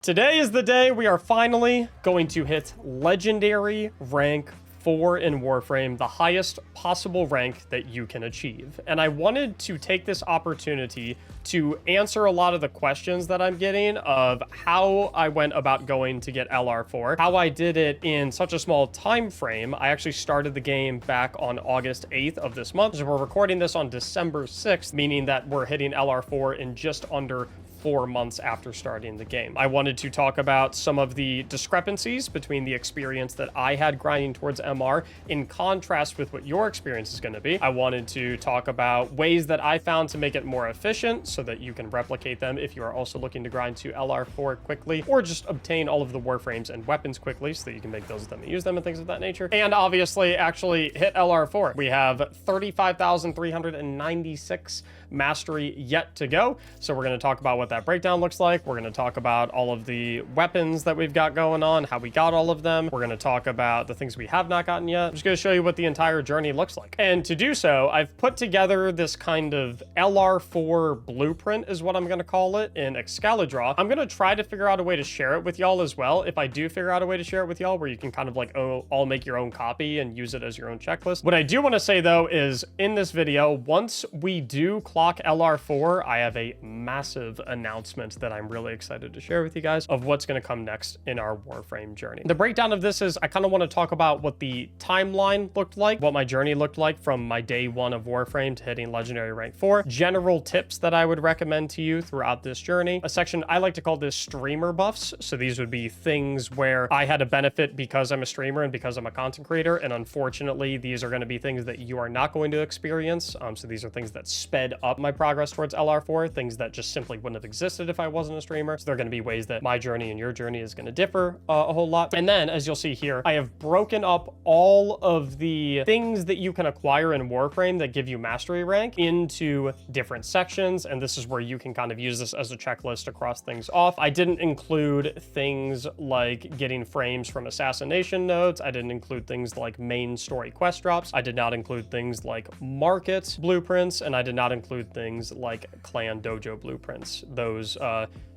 Today is the day we are finally going to hit Legendary Rank 4 in Warframe, the highest possible rank that you can achieve. And I wanted to take this opportunity to answer a lot of the questions that I'm getting of how I went about going to get LR4, how I did it in such a small time frame. I actually started the game back on August 8th of this month. So we're recording this on December 6th, meaning that we're hitting LR4 in just under 4 months after starting the game. I wanted to talk about some of the discrepancies between the experience that I had grinding towards MR in contrast with what your experience is going to be. I wanted to talk about ways that I found to make it more efficient so that you can replicate them if you are also looking to grind to LR4 quickly, or just obtain all of the Warframes and weapons quickly so that you can make those of them and use them and things of that nature. And obviously actually hit LR4. We have 35,396 mastery yet to go. So we're going to talk about what that breakdown looks like. We're going to talk about all of the weapons that we've got going on, how we got all of them. We're going to talk about the things we have not gotten yet. I'm just going to show you what the entire journey looks like. And to do so, I've put together this kind of LR4 blueprint is what I'm going to call it in Excalibur. I'm going to try to figure out a way to share it with y'all as well. If I do figure out a way to share it with y'all where you can kind of like all make your own copy and use it as your own checklist. What I do want to say though is in this video, once we do clock LR4, I have a massive announcement that I'm really excited to share with you guys of what's going to come next in our Warframe journey. The breakdown of this is I kind of want to talk about what the timeline looked like, what my journey looked like from my day 1 of Warframe to hitting Legendary Rank 4, general tips that I would recommend to you throughout this journey, a section I like to call this streamer buffs. So these would be things where I had a benefit because I'm a streamer and because I'm a content creator, and unfortunately these are going to be things that you are not going to experience. So these are things that sped up my progress towards LR4, things that just simply wouldn't have existed if I wasn't a streamer. So they're going to be ways that my journey and your journey is going to differ a whole lot. And then, as you'll see here, I have broken up all of the things that you can acquire in Warframe that give you mastery rank into different sections. And this is where you can kind of use this as a checklist to cross things off. I didn't include things like getting frames from assassination nodes. I didn't include things like main story quest drops. I did not include things like market blueprints, and I did not include things like clan dojo blueprints. Those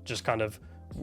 just kind of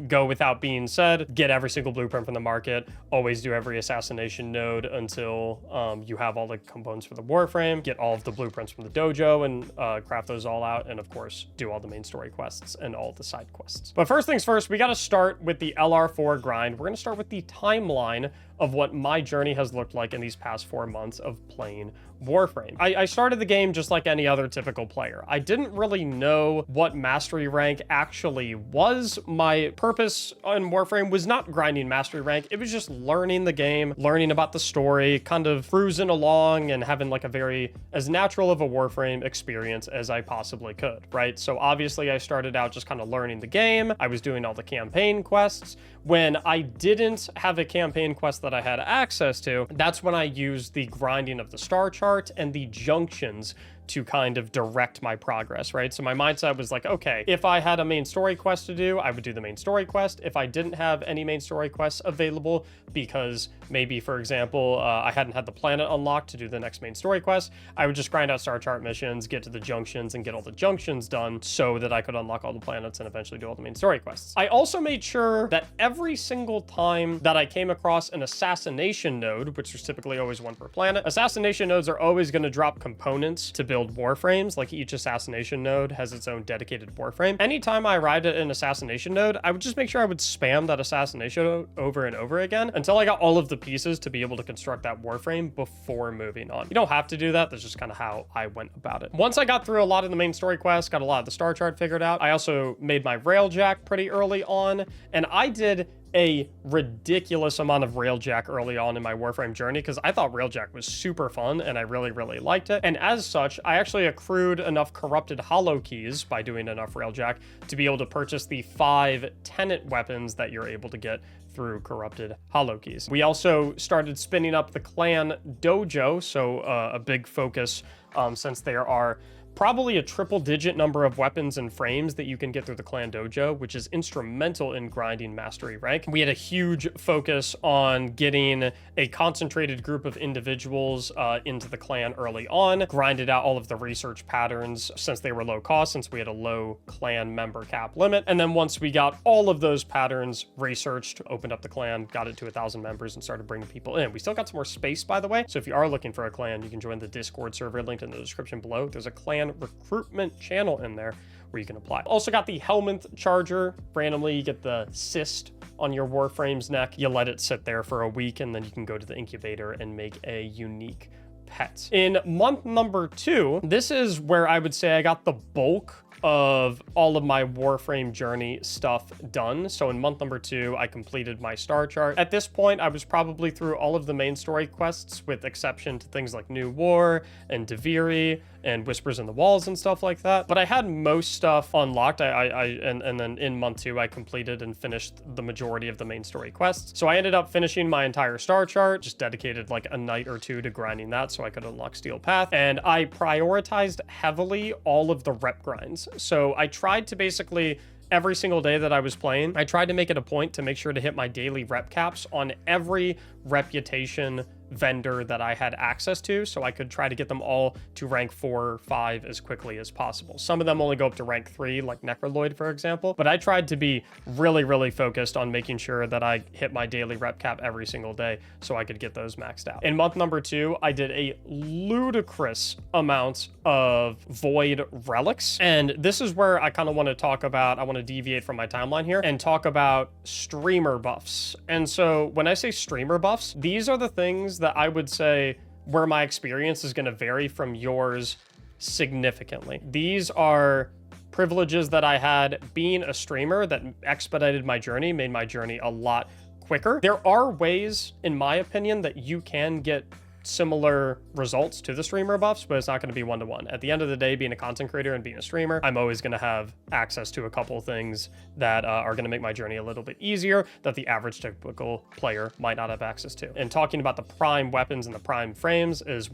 go without being said. Get every single blueprint from the market. Always do every assassination node until you have all the components for the Warframe. Get all of the blueprints from the dojo and craft those all out. And of course, do all the main story quests and all the side quests. But first things first, we got to start with the LR4 grind. We're going to start with the timeline of what my journey has looked like in these past 4 months of playing Warframe. I started the game just like any other typical player. I didn't really know what mastery rank actually was. My purpose in Warframe was not grinding mastery rank. It was just learning the game, learning about the story, kind of cruising along and having like a very as natural of a Warframe experience as I possibly could, right? So obviously I started out just kind of learning the game. I was doing all the campaign quests. When I didn't have a campaign quest that I had access to, that's when I used the grinding of the star chart and the junctions to kind of direct my progress, right? So my mindset was like, okay, if I had a main story quest to do, I would do the main story quest. If I didn't have any main story quests available because maybe, for example, I hadn't had the planet unlocked to do the next main story quest, I would just grind out star chart missions, get to the junctions and get all the junctions done so that I could unlock all the planets and eventually do all the main story quests. I also made sure that every single time that I came across an assassination node, which was typically always one per planet, assassination nodes are always going to drop components to build Warframes. Like each assassination node has its own dedicated Warframe. Anytime I arrived at an assassination node, I would just make sure I would spam that assassination node over and over again until I got all of the pieces to be able to construct that Warframe before moving on. You don't have to do that. That's just kind of how I went about it. Once I got through a lot of the main story quests, got a lot of the star chart figured out, I also made my railjack pretty early on, and I did a ridiculous amount of railjack early on in my Warframe journey because I thought railjack was super fun and I really, really liked it. And as such, I actually accrued enough corrupted hollow keys by doing enough railjack to be able to purchase the 5 tenant weapons that you're able to get through corrupted hollow keys. We also started spinning up the clan dojo, so a big focus since there are probably a triple-digit number of weapons and frames that you can get through the clan dojo, which is instrumental in grinding mastery rank. We had a huge focus on getting a concentrated group of individuals into the clan early on, grinded out all of the research patterns since they were low cost, since we had a low clan member cap limit. And then once we got all of those patterns researched, opened up the clan, got it to 1,000 members, and started bringing people in. We still got some more space, by the way. So if you are looking for a clan, you can join the Discord server linked in the description below. There's a clan recruitment channel in there where you can apply. Also got the helmet charger. Randomly, you get the cyst on your Warframe's neck. You let it sit there for a week, and then you can go to the incubator and make a unique pet. In month number 2, this is where I would say I got the bulk of all of my Warframe journey stuff done. So in month number 2, I completed my star chart. At this point, I was probably through all of the main story quests, with exception to things like New War and Deviri and Whispers in the Walls and stuff like that. But I had most stuff unlocked. And then in month 2, I completed and finished the majority of the main story quests. So I ended up finishing my entire star chart, just dedicated like a night or 2 to grinding that so I could unlock Steel Path. And I prioritized heavily all of the rep grinds. So I tried to basically, every single day that I was playing, I tried to make it a point to make sure to hit my daily rep caps on every reputation vendor that I had access to, so I could try to get them all to rank 4 or 5 as quickly as possible. Some of them only go up to rank 3, like Necroloid, for example, but I tried to be really focused on making sure that I hit my daily rep cap every single day so I could get those maxed out. In month number 2, I did a ludicrous amount of Void relics, and this is where I kind of want to talk about, I want to deviate from my timeline here and talk about streamer buffs. And so when I say streamer buffs, these are the things that I would say where my experience is going to vary from yours significantly. These are privileges that I had being a streamer that expedited my journey, made my journey a lot quicker. There are ways, in my opinion, that you can get similar results to the streamer buffs, but it's not going to be one-to-one. At the end of the day, being a content creator and being a streamer, I'm always going to have access to a couple of things that are going to make my journey a little bit easier that the average typical player might not have access to. And talking about the prime weapons and the prime frames is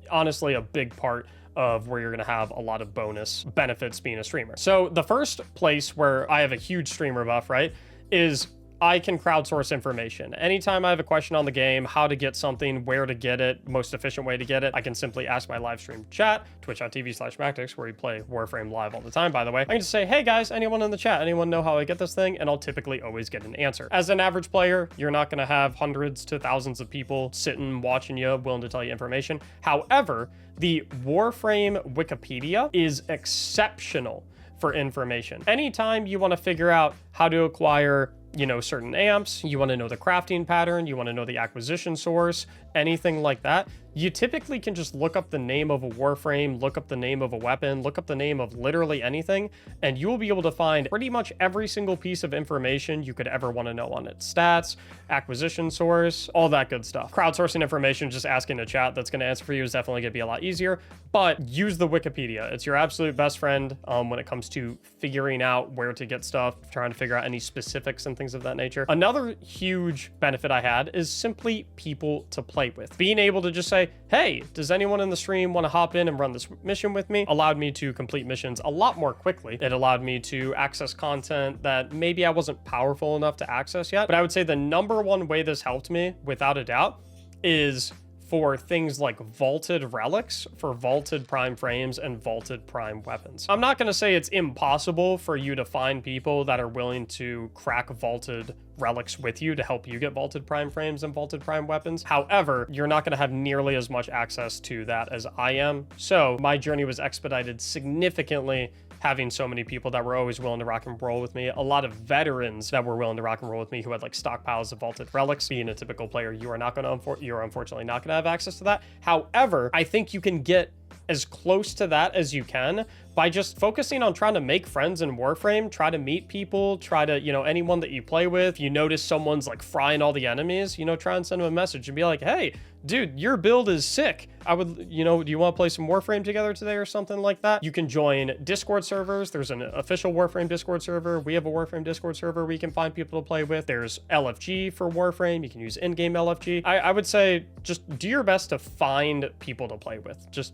honestly a big part of where you're going to have a lot of bonus benefits being a streamer. So the first place where I have a huge streamer buff, right, is I can crowdsource information. Anytime I have a question on the game, how to get something, where to get it, most efficient way to get it, I can simply ask my live stream chat, twitch.tv/Mactics, where we play Warframe live all the time, by the way. I can just say, hey guys, anyone in the chat, anyone know how I get this thing? And I'll typically always get an answer. As an average player, you're not gonna have hundreds to thousands of people sitting, watching you, willing to tell you information. However, the Warframe Wikipedia is exceptional for information. Anytime you wanna figure out how to acquire certain amps, you want to know the crafting pattern, you want to know the acquisition source, anything like that, you typically can just look up the name of a Warframe, look up the name of a weapon, look up the name of literally anything, and you will be able to find pretty much every single piece of information you could ever want to know on its stats, acquisition source, all that good stuff. Crowdsourcing information, just asking a chat that's going to answer for you is definitely going to be a lot easier, but use the Wikipedia. It's your absolute best friend when it comes to figuring out where to get stuff, trying to figure out any specifics and things of that nature. Another huge benefit I had is simply people to play with. Being able to just say, hey, does anyone in the stream want to hop in and run this mission with me? Allowed me to complete missions a lot more quickly. It allowed me to access content that maybe I wasn't powerful enough to access yet. But I would say the number one way this helped me, without a doubt, is for things like vaulted relics, for vaulted prime frames and vaulted prime weapons. I'm not going to say it's impossible for you to find people that are willing to crack vaulted relics with you to help you get vaulted prime frames and vaulted prime weapons. However, you're not going to have nearly as much access to that as I am. So my journey was expedited significantly having so many people that were always willing to rock and roll with me. A lot of veterans that were willing to rock and roll with me who had like stockpiles of vaulted relics. Being a typical player, you're unfortunately not going to have access to that. However, I think you can get as close to that as you can by just focusing on trying to make friends in Warframe, try to meet people, try to, anyone that you play with. If you notice someone's like frying all the enemies, try and send them a message and be like, hey, dude, your build is sick. I would, do you want to play some Warframe together today or something like that? You can join Discord servers. There's an official Warframe Discord server. We have a Warframe Discord server where you can find people to play with. There's LFG for Warframe. You can use in-game LFG. I would say just do your best to find people to play with. Just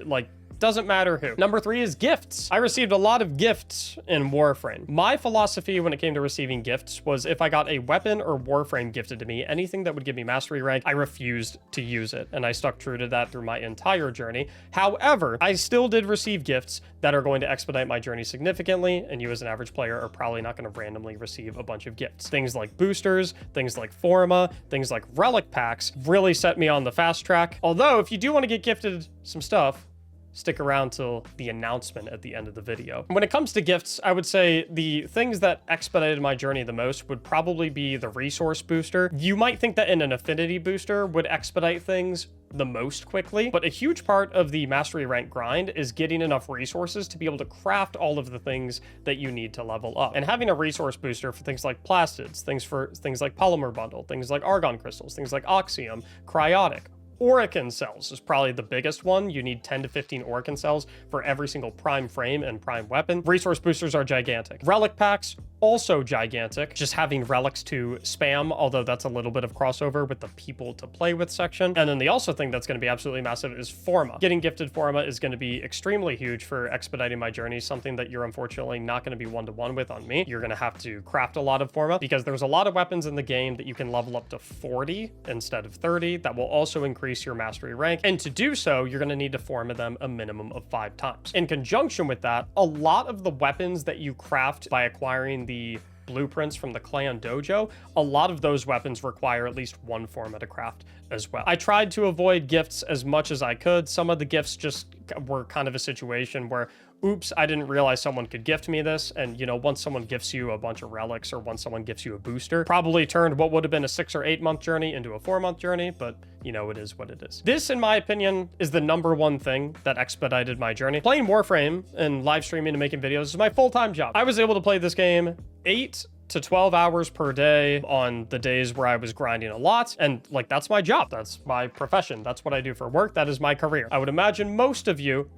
like, Doesn't matter who. Number 3 is gifts. I received a lot of gifts in Warframe. My philosophy when it came to receiving gifts was if I got a weapon or Warframe gifted to me, anything that would give me mastery rank, I refused to use it. And I stuck true to that through my entire journey. However, I still did receive gifts that are going to expedite my journey significantly, and you as an average player are probably not going to randomly receive a bunch of gifts. Things like boosters, things like Forma, things like relic packs really set me on the fast track. Although, if you do want to get gifted some stuff, stick around till the announcement at the end of the video. When it comes to gifts, I would say the things that expedited my journey the most would probably be the resource booster. You might think that an affinity booster would expedite things the most quickly, but a huge part of the mastery rank grind is getting enough resources to be able to craft all of the things that you need to level up. And having a resource booster for things like plastids, things like polymer bundle, things like argon crystals, things like oxium, cryotic, Orokin cells is probably the biggest one. You need 10 to 15 Orokin cells for every single prime frame and prime weapon. Resource boosters are gigantic. Relic packs, also gigantic. Just having relics to spam, although that's a little bit of crossover with the people to play with section. And then the also thing that's going to be absolutely massive is Forma. Getting gifted Forma is going to be extremely huge for expediting my journey, something that you're unfortunately not going to be one-to-one with on me. You're going to have to craft a lot of Forma because there's a lot of weapons in the game that you can level up to 40 instead of 30. That will also increase your mastery rank. And to do so, you're going to need to Forma them a minimum of 5 times. In conjunction with that, a lot of the weapons that you craft by acquiring the blueprints from the clan dojo, a lot of those weapons require at least one Forma to craft as well. I tried to avoid gifts as much as I could. Some of the gifts just were kind of a situation where, oops, I didn't realize someone could gift me this. And, you know, once someone gifts you a bunch of relics or once someone gifts you a booster, probably turned what would have been a 6 or 8 month journey into a 4-month journey, but you know, it is what it is. This, in my opinion, is the #1 thing that expedited my journey. Playing Warframe and live streaming and making videos is my full-time job. I was able to play this game 8 to 12 hours per day on the days where I was grinding a lot. And like, that's my job. That's my profession. That's what I do for work. That is my career. I would imagine most of you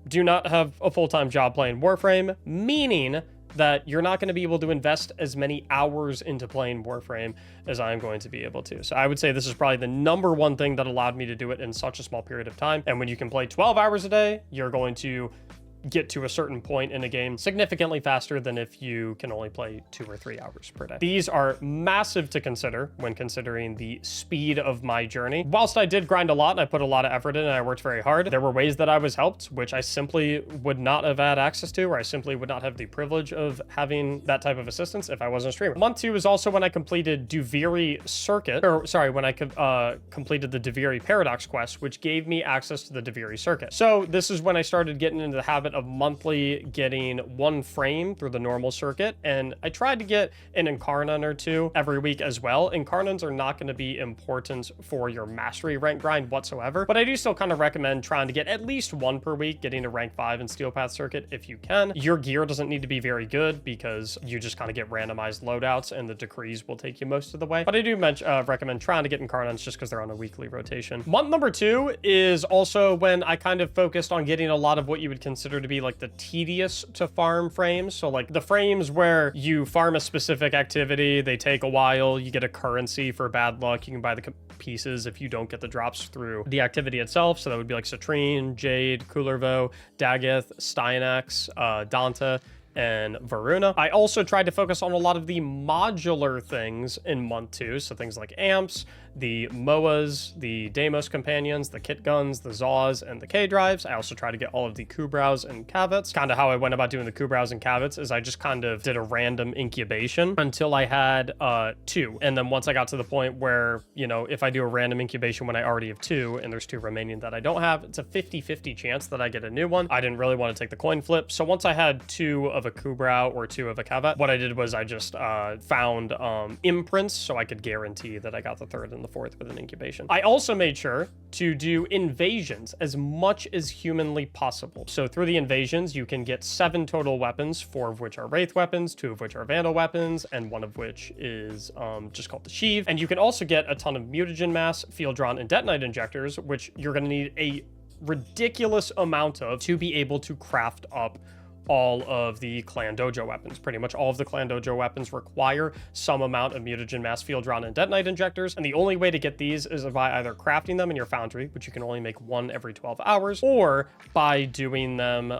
do not have a full-time job playing Warframe, meaning that you're not going to be able to invest as many hours into playing Warframe as I'm going to be able to. So I would say this is probably the #1 thing that allowed me to do it in such a small period of time. And when you can play 12 hours a day, you're going to get to a certain point in a game significantly faster than if you can only play 2 or 3 hours per day. These are massive to consider when considering the speed of my journey. Whilst I did grind a lot and I put a lot of effort in and I worked very hard, there were ways that I was helped, which I simply would not have had access to, or I simply would not have the privilege of having that type of assistance if I wasn't a streamer. Month 2 is also when I completed Duviri Circuit, or sorry, when I completed the Duviri Paradox quest, which gave me access to the Duviri Circuit. So this is when I started getting into the habit of monthly getting 1 frame through the normal circuit, and I tried to get an Incarnon or 2 every week as well. Incarnons are not going to be important for your mastery rank grind whatsoever, but I do still kind of recommend trying to get at least 1 per week, getting to rank 5 in Steel Path Circuit if you can. Your gear doesn't need to be very good because you just kind of get randomized loadouts and the decrees will take you most of the way, but I do recommend trying to get Incarnons just because they're on a weekly rotation. Month #2 is also when I kind of focused on getting a lot of what you would consider to be like the tedious to farm frames. So like the frames where you farm a specific activity, they take a while, you get a currency for bad luck, you can buy the pieces if you don't get the drops through the activity itself. So that would be like Citrine, Jade, Kullervo, Daggeth, Styanax, Danta, and Varuna. I also tried to focus on a lot of the modular things in month 2. So things like amps, the MOAs, the Deimos companions, the kit guns, the Zaws, and the K-drives. I also tried to get all of the Kubrows and Kavets. Kind of how I went about doing the Kubrows and Kavets is I just kind of did a random incubation until I had 2. And then once I got to the point where, you know, if I do a random incubation when I already have 2 and there's 2 remaining that I don't have, it's a 50-50 chance that I get a new one. I didn't really want to take the coin flip. So once I had 2 of a Kubrow or 2 of a Kavet, what I did was I just found imprints so I could guarantee that I got the 3rd and the 4th with an incubation. I also made sure to do invasions as much as humanly possible. So through the invasions, you can get 7 total weapons, 4 of which are Wraith weapons, 2 of which are Vandal weapons, and 1 of which is just called the Sheave. And you can also get a ton of mutagen mass, field drawn, and detonite injectors, which you're going to need a ridiculous amount of to be able to craft up all of the Clan Dojo weapons. Pretty much all of the Clan Dojo weapons require some amount of mutagen mass field round and detonite injectors, and the only way to get these is by either crafting them in your foundry, which you can only make one every 12 hours, or by doing them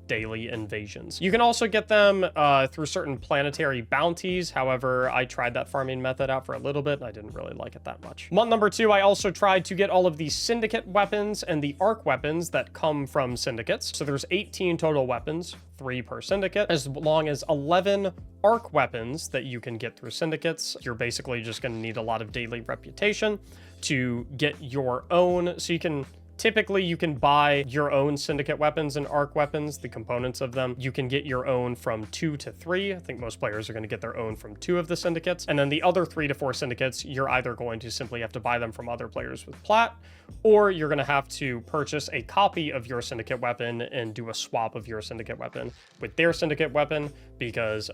daily invasions. You can also get them through certain planetary bounties. However, I tried that farming method out for a little bit and I didn't really like it that much. Month number 2, I also tried to get all of the Syndicate weapons and the arc weapons that come from Syndicates. So there's 18 total weapons, 3 per Syndicate, as long as 11 arc weapons that you can get through Syndicates. You're basically just going to need a lot of daily reputation to get your own. So typically you can buy your own Syndicate weapons and arc weapons, the components of them. You can get your own from 2 to 3. I think most players are going to get their own from 2 of the Syndicates. And then the other 3 to 4 Syndicates, you're either going to simply have to buy them from other players with plat, or you're going to have to purchase a copy of your Syndicate weapon and do a swap of your Syndicate weapon with their Syndicate weapon, because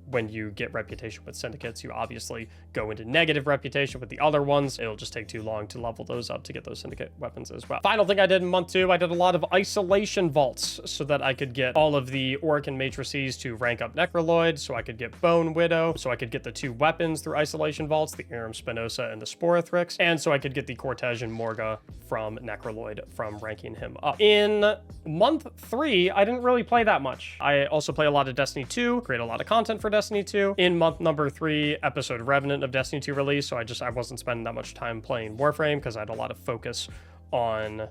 when you get reputation with Syndicates, you obviously go into negative reputation with the other ones. It'll just take too long to level those up to get those Syndicate weapons as well. Final thing I did in month 2, I did a lot of isolation vaults so that I could get all of the Auric and Matrices to rank up Necroloid, so I could get Bone Widow, so I could get the 2 weapons through isolation vaults, the Aram Spinoza and the Sporothrix, and so I could get the Cortege and Morga from Necroloid from ranking him up. In month 3, I didn't really play that much. I also play a lot of Destiny 2, create a lot of content for Destiny 2. In month number 3, episode Revenant of Destiny 2 release, so I wasn't spending that much time playing Warframe because I had a lot of focus on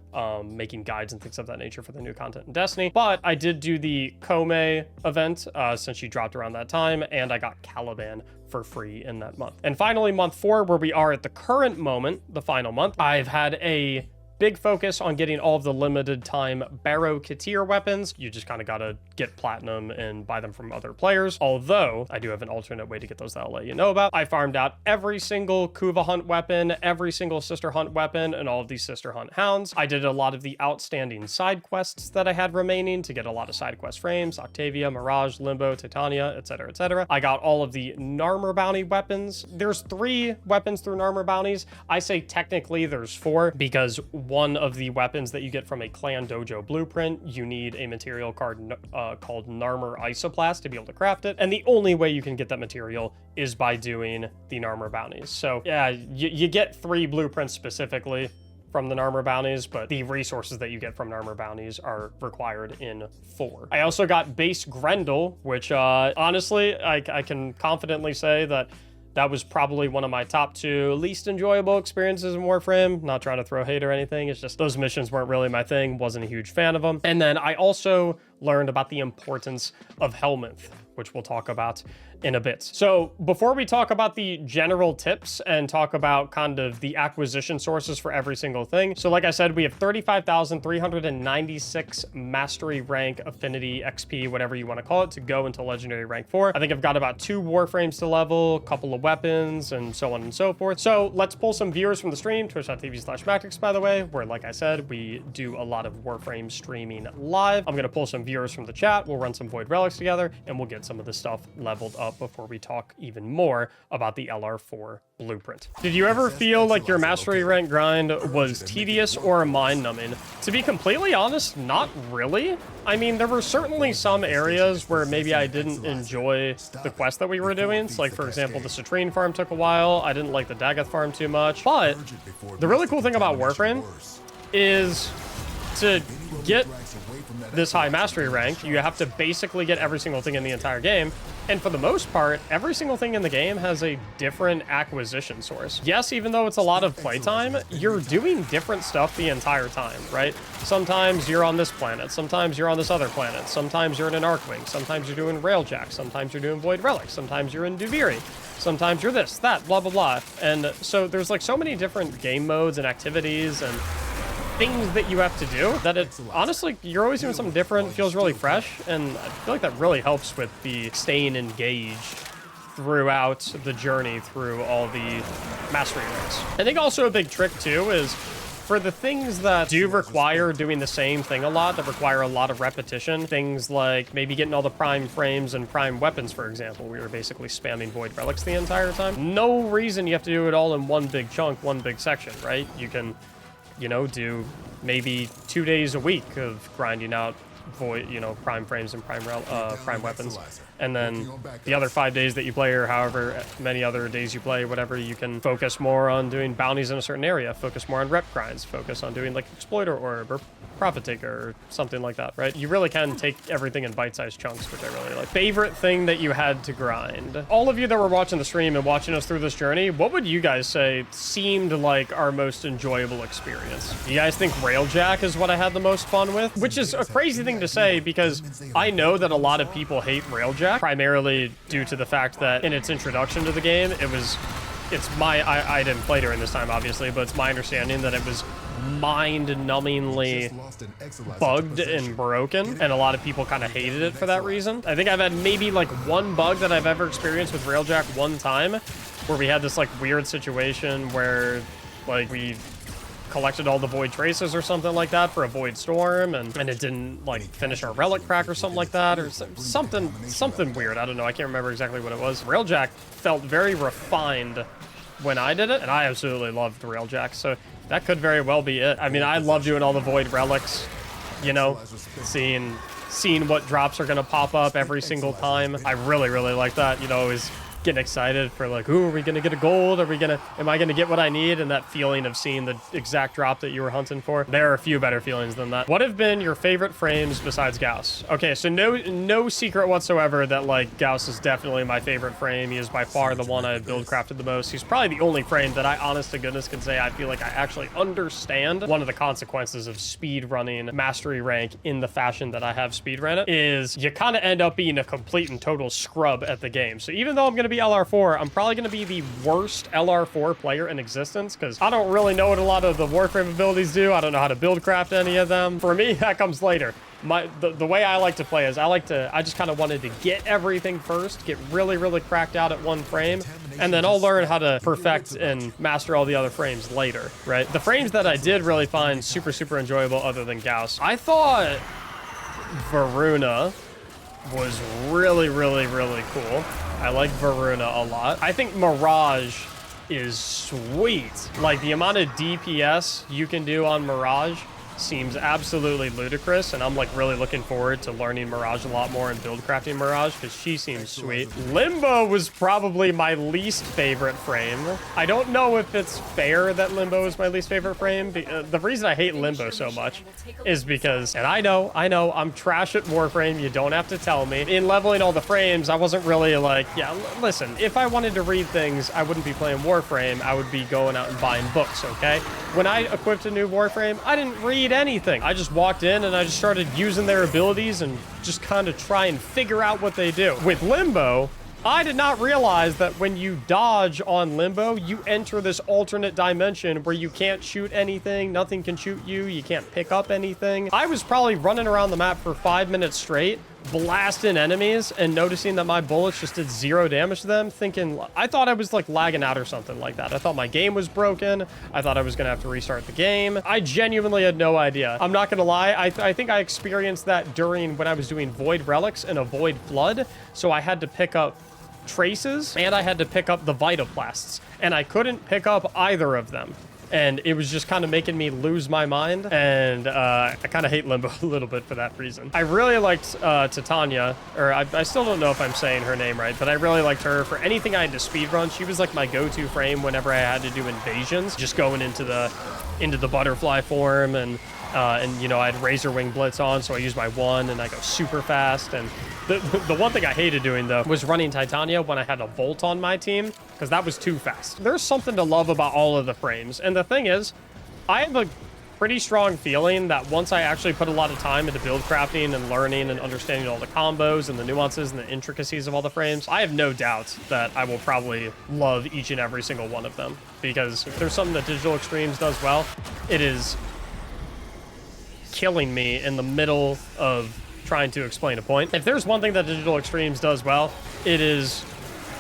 making guides and things of that nature for the new content in Destiny. But I did do the Kome event since she dropped around that time, and I got Caliban for free in that month. And finally, month 4, where we are at the current moment, the final month, I've had a big focus on getting all of the limited time Barrow Katir weapons. You just kind of gotta get platinum and buy them from other players. Although I do have an alternate way to get those that I'll let you know about. I farmed out every single Kuva Hunt weapon, every single Sister Hunt weapon, and all of these Sister Hunt hounds. I did a lot of the outstanding side quests that I had remaining to get a lot of side quest frames, Octavia, Mirage, Limbo, Titania, etc., etc. I got all of the Narmer bounty weapons. There's 3 weapons through Narmer bounties. I say technically there's 4 because one of the weapons that you get from a Clan Dojo blueprint, you need a material card called Narmer Isoplast to be able to craft it, and the only way you can get that material is by doing the Narmer bounties. So yeah, you get 3 blueprints specifically from the Narmer bounties, but the resources that you get from Narmer bounties are required in 4. I also got base Grendel, which honestly, I can confidently say that was probably one of my top 2 least enjoyable experiences in Warframe. Not trying to throw hate or anything. It's just those missions weren't really my thing. Wasn't a huge fan of them. And then I also learned about the importance of Helminth, which we'll talk about in a bit. So before we talk about the general tips and talk about kind of the acquisition sources for every single thing. So like I said, we have 35,396 mastery rank, affinity, XP, whatever you want to call it, to go into legendary rank 4. I think I've got about 2 Warframes to level, a couple of weapons, and so on and so forth. So let's pull some viewers from the stream, twitch.tv/Mactics, by the way, where, like I said, we do a lot of Warframe streaming live. I'm going to pull some viewers from the chat. We'll run some Void Relics together, and we'll get some of this stuff leveled up before we talk even more about the LR4 blueprint. Did you ever feel like your mastery rank grind was tedious or mind-numbing? To be completely honest, not really. I mean, there were certainly some areas where maybe I didn't enjoy the quest that we were doing. So like, for example, the Citrine farm took a while. I didn't like the Dagoth farm too much. But the really cool thing about Warframe is to get this high mastery rank, you have to basically get every single thing in the entire game. And for the most part, every single thing in the game has a different acquisition source. Yes, even though it's a lot of playtime, you're doing different stuff the entire time, right? Sometimes you're on this planet, sometimes you're on this other planet, sometimes you're in an Arcwing, sometimes you're doing Railjack, sometimes you're doing Void Relics, sometimes you're in Duviri, sometimes you're this, that, blah, blah, blah. And so there's like so many different game modes and activities and things that you have to do that it's honestly, you're always doing something different. It feels really fresh, and I feel like that really helps with the staying engaged throughout the journey through all the mastery ranks. I think also a big trick too is for the things that do require doing the same thing a lot, that require a lot of repetition, things like maybe getting all the prime frames and prime weapons, for example. We were basically spamming Void Relics the entire time. No reason you have to do it all in one big chunk, one big section, right? You can, you know, do maybe 2 days a week of grinding out void, you know, prime frames and prime weapons. And then the other 5 days that you play, or however many other days you play, whatever, you can focus more on doing bounties in a certain area, focus more on rep grinds, focus on doing like exploiter orb or profit taker or something like that, right? You really can take everything in bite-sized chunks, which I really like. Favorite thing that you had to grind? All of you that were watching the stream and watching us through this journey, what would you guys say seemed like our most enjoyable experience? You guys think Railjack is what I had the most fun with? Which is a crazy thing to say because I know that a lot of people hate Railjack, primarily due to the fact that in its introduction to the game, I didn't play during this time, obviously, but it's my understanding that it was mind-numbingly bugged and broken, and a lot of people kind of hated it for that reason. I think I've had maybe like one bug that I've ever experienced with Railjack one time, where we had this like weird situation where like we collected all the void traces or something like that for a void storm, and it didn't like finish our relic crack or something like that, or something weird. I don't know, I can't remember exactly what it was. Railjack felt very refined when I did it, and I absolutely loved Railjack, so that could very well be it. I mean, I love doing all the void relics, you know, seeing what drops are gonna pop up every single time. I really like that, you know, is getting excited for like, ooh, are we gonna get a gold? Am I gonna get what I need? And that feeling of seeing the exact drop that you were hunting for. There are a few better feelings than that. What have been your favorite frames besides Gauss? Okay, so no secret whatsoever that like Gauss is definitely my favorite frame. He is by far the one I build crafted the most. He's probably the only frame that I honest to goodness can say I feel like I actually understand. One of the consequences of speed running mastery rank in the fashion that I have speed ran it is you kind of end up being a complete and total scrub at the game. So even though I'm gonna be LR4, I'm probably going to be the worst LR4 player in existence because I don't really know what a lot of the Warframe abilities do. I don't know how to build craft any of them. For me, that comes later. The way I like to play is I just kind of wanted to get everything first, get really cracked out at one frame, and then I'll learn how to perfect and master all the other frames later, right? The frames that I did really find super enjoyable other than Gauss, I thought Varuna was really cool. I like Varuna a lot. I think Mirage is sweet. Like the amount of DPS you can do on Mirage seems absolutely ludicrous, and I'm like really looking forward to learning Mirage a lot more and build crafting Mirage because she seems sweet. Limbo was probably my least favorite frame. I don't know if it's fair that Limbo is my least favorite frame. The reason I hate Limbo so much is because, and I know, I'm trash at Warframe, you don't have to tell me. In leveling all the frames, I wasn't really like, yeah, listen, if I wanted to read things, I wouldn't be playing Warframe, I would be going out and buying books, okay? When I equipped a new Warframe, I didn't read anything. I just walked in and I just started using their abilities and just kind of try and figure out what they do. With Limbo, I did not realize that when you dodge on Limbo, you enter this alternate dimension where you can't shoot anything, nothing can shoot you, you can't pick up anything. I was probably running around the map for 5 minutes straight, blasting enemies and noticing that my bullets just did 0 damage to them, thinking, I thought I was like lagging out or something like that. I thought my game was broken. I thought I was gonna have to restart the game. I genuinely had no idea. I'm not gonna lie, I think I experienced that during when I was doing Void Relics and a Void Flood, so I had to pick up traces and I had to pick up the Vitaplasts, and I couldn't pick up either of them. And it was just kind of making me lose my mind, and I kind of hate Limbo a little bit for that reason. I really liked Titania, or I still don't know if I'm saying her name right, but I really liked her for anything I had to speedrun. She was like my go-to frame whenever I had to do invasions, just going into the butterfly form, and you know, I had Razor Wing Blitz on, so I used my 1 and I go super fast. And the one thing I hated doing though was running Titania when I had a Volt on my team, because that was too fast. There's something to love about all of the frames, and the thing is, I have a pretty strong feeling that once I actually put a lot of time into build crafting and learning and understanding all the combos and the nuances and the intricacies of all the frames, I have no doubt that I will probably love each and every single one of them, because if there's something that Digital Extremes does well, it is killing me in the middle of trying to explain a point. If there's one thing that Digital Extremes does well, it is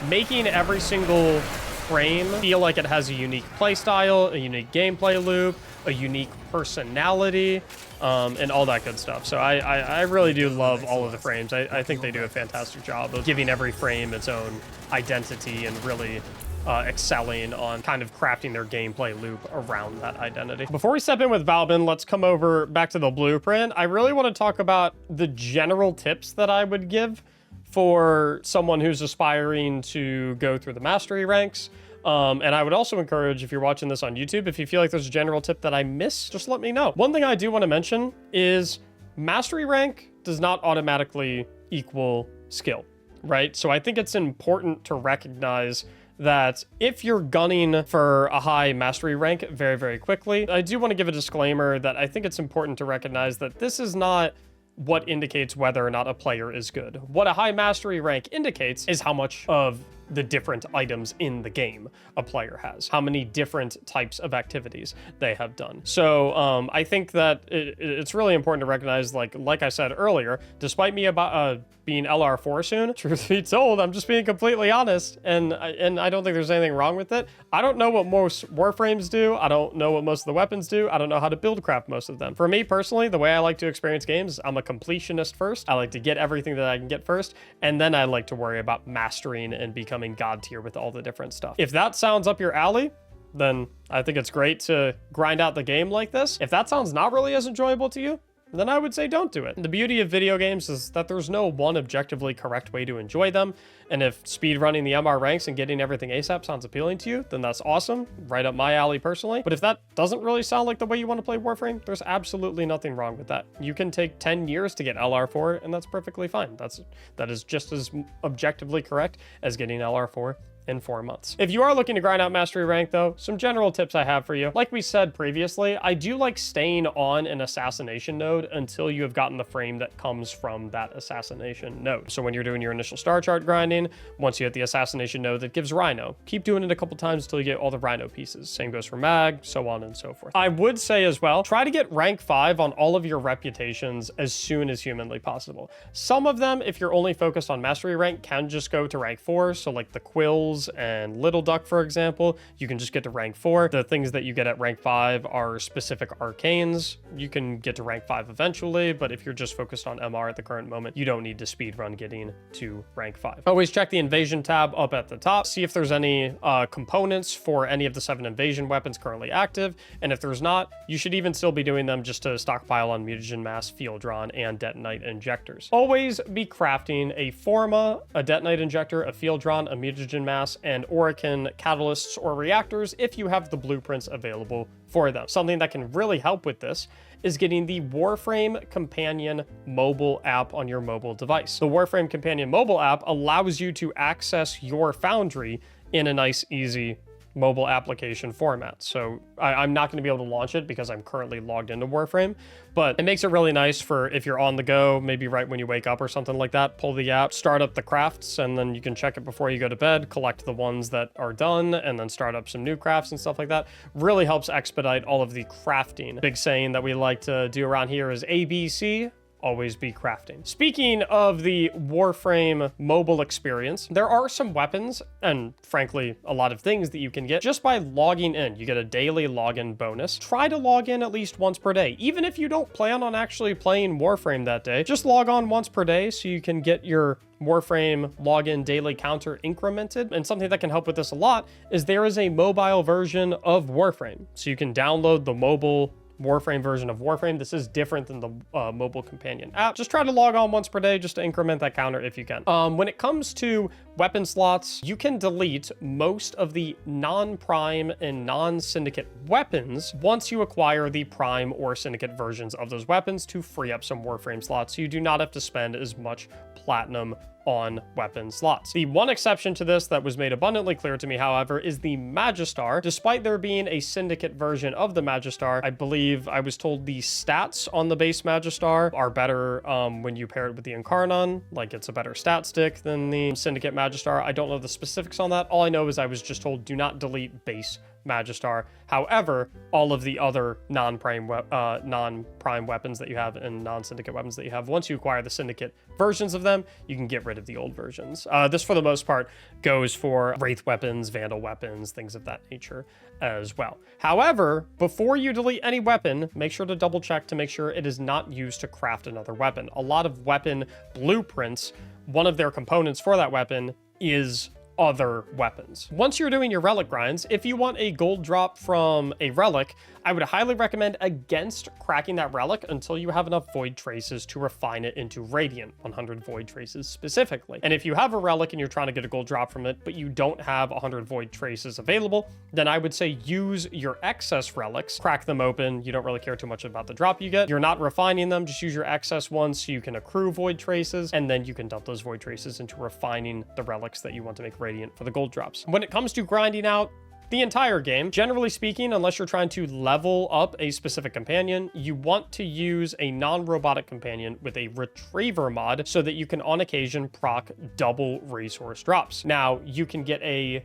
making every single frame feel like it has a unique playstyle, a unique gameplay loop, a unique personality, and all that good stuff. So I really do love all of the frames. I think they do a fantastic job of giving every frame its own identity and really excelling on kind of crafting their gameplay loop around that identity. Before we step in with Valbin, let's come over back to the blueprint. I really want to talk about the general tips that I would give for someone who's aspiring to go through the mastery ranks. And I would also encourage, if you're watching this on YouTube, if you feel like there's a general tip that I missed, just let me know. One thing I do want to mention is mastery rank does not automatically equal skill, right? So I think it's important to recognize that if you're gunning for a high mastery rank very, very quickly, I do want to give a disclaimer that I think it's important to recognize that this is not what indicates whether or not a player is good. What a high mastery rank indicates is how much of the different items in the game a player has, how many different types of activities they have done. So I think that it's really important to recognize, like I said earlier, despite me about being LR4 soon, truth be told, I'm just being completely honest, and I don't think there's anything wrong with it. I don't know what most Warframes do. I don't know what most of the weapons do. I don't know how to build craft most of them. For me personally, the way I like to experience games is I'm a completionist first. I like to get everything that I can get first, and then I like to worry about mastering and becoming god tier with all the different stuff. If that sounds up your alley, then I think it's great to grind out the game like this. If that sounds not really as enjoyable to you, then I would say don't do it. The beauty of video games is that there's no one objectively correct way to enjoy them. And if speedrunning the MR ranks and getting everything ASAP sounds appealing to you, then that's awesome. Right up my alley personally. But if that doesn't really sound like the way you want to play Warframe, there's absolutely nothing wrong with that. You can take 10 years to get LR4, and that's perfectly fine. That is just as objectively correct as getting LR4 in 4 months. If you are looking to grind out mastery rank though, some general tips I have for you. Like we said previously, I do like staying on an assassination node until you have gotten the frame that comes from that assassination node. So when you're doing your initial star chart grinding, once you hit the assassination node that gives Rhino, keep doing it a couple times until you get all the Rhino pieces. Same goes for Mag, so on and so forth. I would say as well, try to get rank 5 on all of your reputations as soon as humanly possible. Some of them, if you're only focused on mastery rank, can just go to rank 4. So like the Quills and Little Duck, for example, you can just get to rank 4. The things that you get at rank 5 are specific arcanes. You can get to rank 5 eventually, but if you're just focused on MR at the current moment, you don't need to speedrun getting to rank 5. Always check the invasion tab up at the top, see if there's any components for any of the 7 invasion weapons currently active, and if there's not, you should even still be doing them just to stockpile on mutagen mass, field drawn, and detonite injectors. Always be crafting a Forma, a detonite injector, a field drawn, a mutagen mass, and Orokin catalysts or reactors if you have the blueprints available for them. Something that can really help with this is getting the Warframe Companion mobile app on your mobile device. The Warframe Companion mobile app allows you to access your foundry in a nice, easy mobile application format. So I'm not going to be able to launch it because I'm currently logged into Warframe, but it makes it really nice for if you're on the go, maybe right when you wake up or something like that, pull the app, start up the crafts, and then you can check it before you go to bed, collect the ones that are done, and then start up some new crafts and stuff like that. Really helps expedite all of the crafting. Big saying that we like to do around here is ABC. Always be crafting. Speaking of the Warframe mobile experience, there are some weapons and frankly a lot of things that you can get just by logging in. You get a daily login bonus. Try to log in at least once per day. Even if you don't plan on actually playing Warframe that day, just log on once per day so you can get your Warframe login daily counter incremented. And something that can help with this a lot is there is a mobile version of Warframe. So you can download the mobile Warframe version of Warframe. This is different than the mobile companion app. Just try to log on once per day just to increment that counter if you can. When it comes to weapon slots, you can delete most of the non-prime and non-syndicate weapons once you acquire the prime or syndicate versions of those weapons to free up some Warframe slots, so you do not have to spend as much platinum on weapon slots. The one exception to this that was made abundantly clear to me, however, is the Magistar. Despite there being a syndicate version of the Magistar, I believe I was told the stats on the base Magistar are better when you pair it with the Incarnon. Like, it's a better stat stick than the syndicate Magistar. I don't know the specifics on that. All I know is I was just told do not delete base Magistar. However, all of the other non-prime weapons that you have and non-syndicate weapons that you have, once you acquire the syndicate versions of them, you can get rid of the old versions. This, for the most part, goes for Wraith weapons, Vandal weapons, things of that nature as well. However, before you delete any weapon, make sure to double check to make sure it is not used to craft another weapon. A lot of weapon blueprints, one of their components for that weapon is other weapons. Once you're doing your relic grinds, if you want a gold drop from a relic, I would highly recommend against cracking that relic until you have enough void traces to refine it into radiant, 100 void traces specifically. And if you have a relic and you're trying to get a gold drop from it, but you don't have 100 void traces available, then I would say use your excess relics, crack them open. You don't really care too much about the drop you get. You're not refining them, just use your excess ones so you can accrue void traces, and then you can dump those void traces into refining the relics that you want to make radiant for the gold drops. When it comes to grinding out the entire game, generally speaking, unless you're trying to level up a specific companion, you want to use a non-robotic companion with a retriever mod so that you can on occasion proc double resource drops. Now, you can get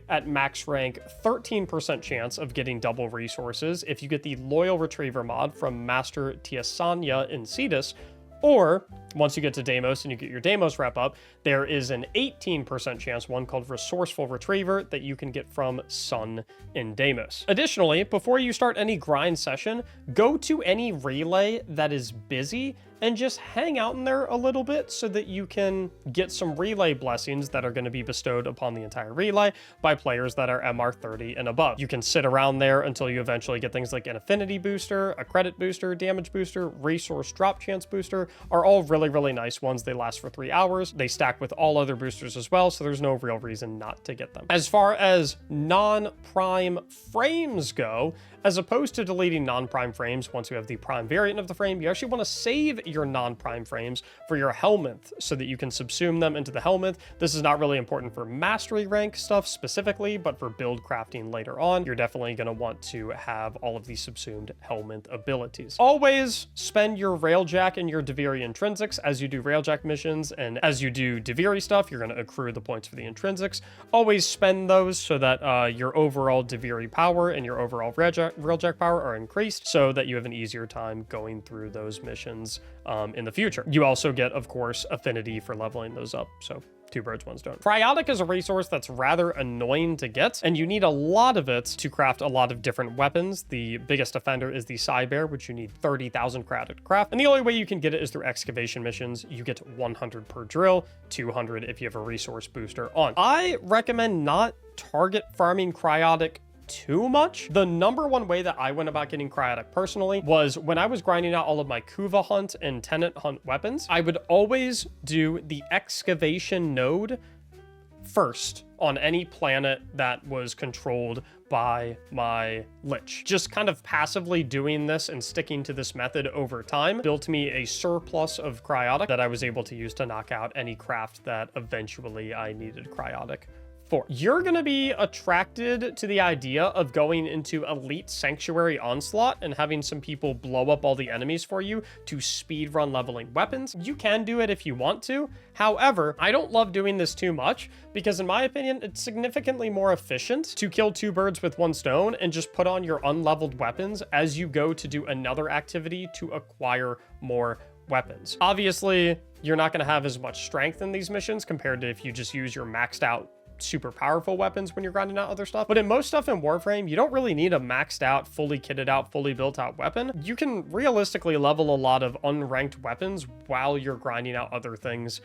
at max rank, 13% chance of getting double resources if you get the loyal retriever mod from Master Tiasanya in Cetus, or once you get to Deimos and you get your Deimos rep up, there is an 18% chance, one called Resourceful Retriever, that you can get from Sun in Deimos. Additionally, before you start any grind session, go to any relay that is busy and just hang out in there a little bit so that you can get some relay blessings that are going to be bestowed upon the entire relay by players that are MR 30 and above. You can sit around there until you eventually get things like an affinity booster, a credit booster, damage booster, resource drop chance booster, are all really nice ones. They last for 3 hours. They stack with all other boosters as well, so there's no real reason not to get them. As far as non-prime frames go, as opposed to deleting non-prime frames once you have the prime variant of the frame, you actually want to save your non-prime frames for your Helminth so that you can subsume them into the Helminth. This is not really important for mastery rank stuff specifically, but for build crafting later on, you're definitely going to want to have all of these subsumed Helminth abilities. Always spend your Railjack and your Deviri intrinsics as you do Railjack missions, and as you do Deviri stuff, you're going to accrue the points for the intrinsics. Always spend those so that your overall Deviri power and your overall Railjack power are increased so that you have an easier time going through those missions in the future. You also get, of course, affinity for leveling those up, so 2 birds, 1 stone. Cryotic is a resource that's rather annoying to get, and you need a lot of it to craft a lot of different weapons. The biggest offender is the Cybear, which you need 30,000 cryotic to craft, and the only way you can get it is through excavation missions. You get 100 per drill, 200 if you have a resource booster on. I recommend not target farming cryotic too much. The number one way that I went about getting cryotic personally was when I was grinding out all of my Kuva hunt and Tenant hunt weapons, I would always do the excavation node first on any planet that was controlled by my Lich. Just kind of passively doing this and sticking to this method over time built me a surplus of cryotic that I was able to use to knock out any craft that eventually I needed cryotic for. You're going to be attracted to the idea of going into Elite Sanctuary Onslaught and having some people blow up all the enemies for you to speedrun leveling weapons. You can do it if you want to. However, I don't love doing this too much because in my opinion, it's significantly more efficient to kill 2 birds with 1 stone and just put on your unleveled weapons as you go to do another activity to acquire more weapons. Obviously, you're not going to have as much strength in these missions compared to if you just use your maxed out super powerful weapons when you're grinding out other stuff. But in most stuff in Warframe, you don't really need a maxed out, fully kitted out, fully built out weapon. You can realistically level a lot of unranked weapons while you're grinding out other things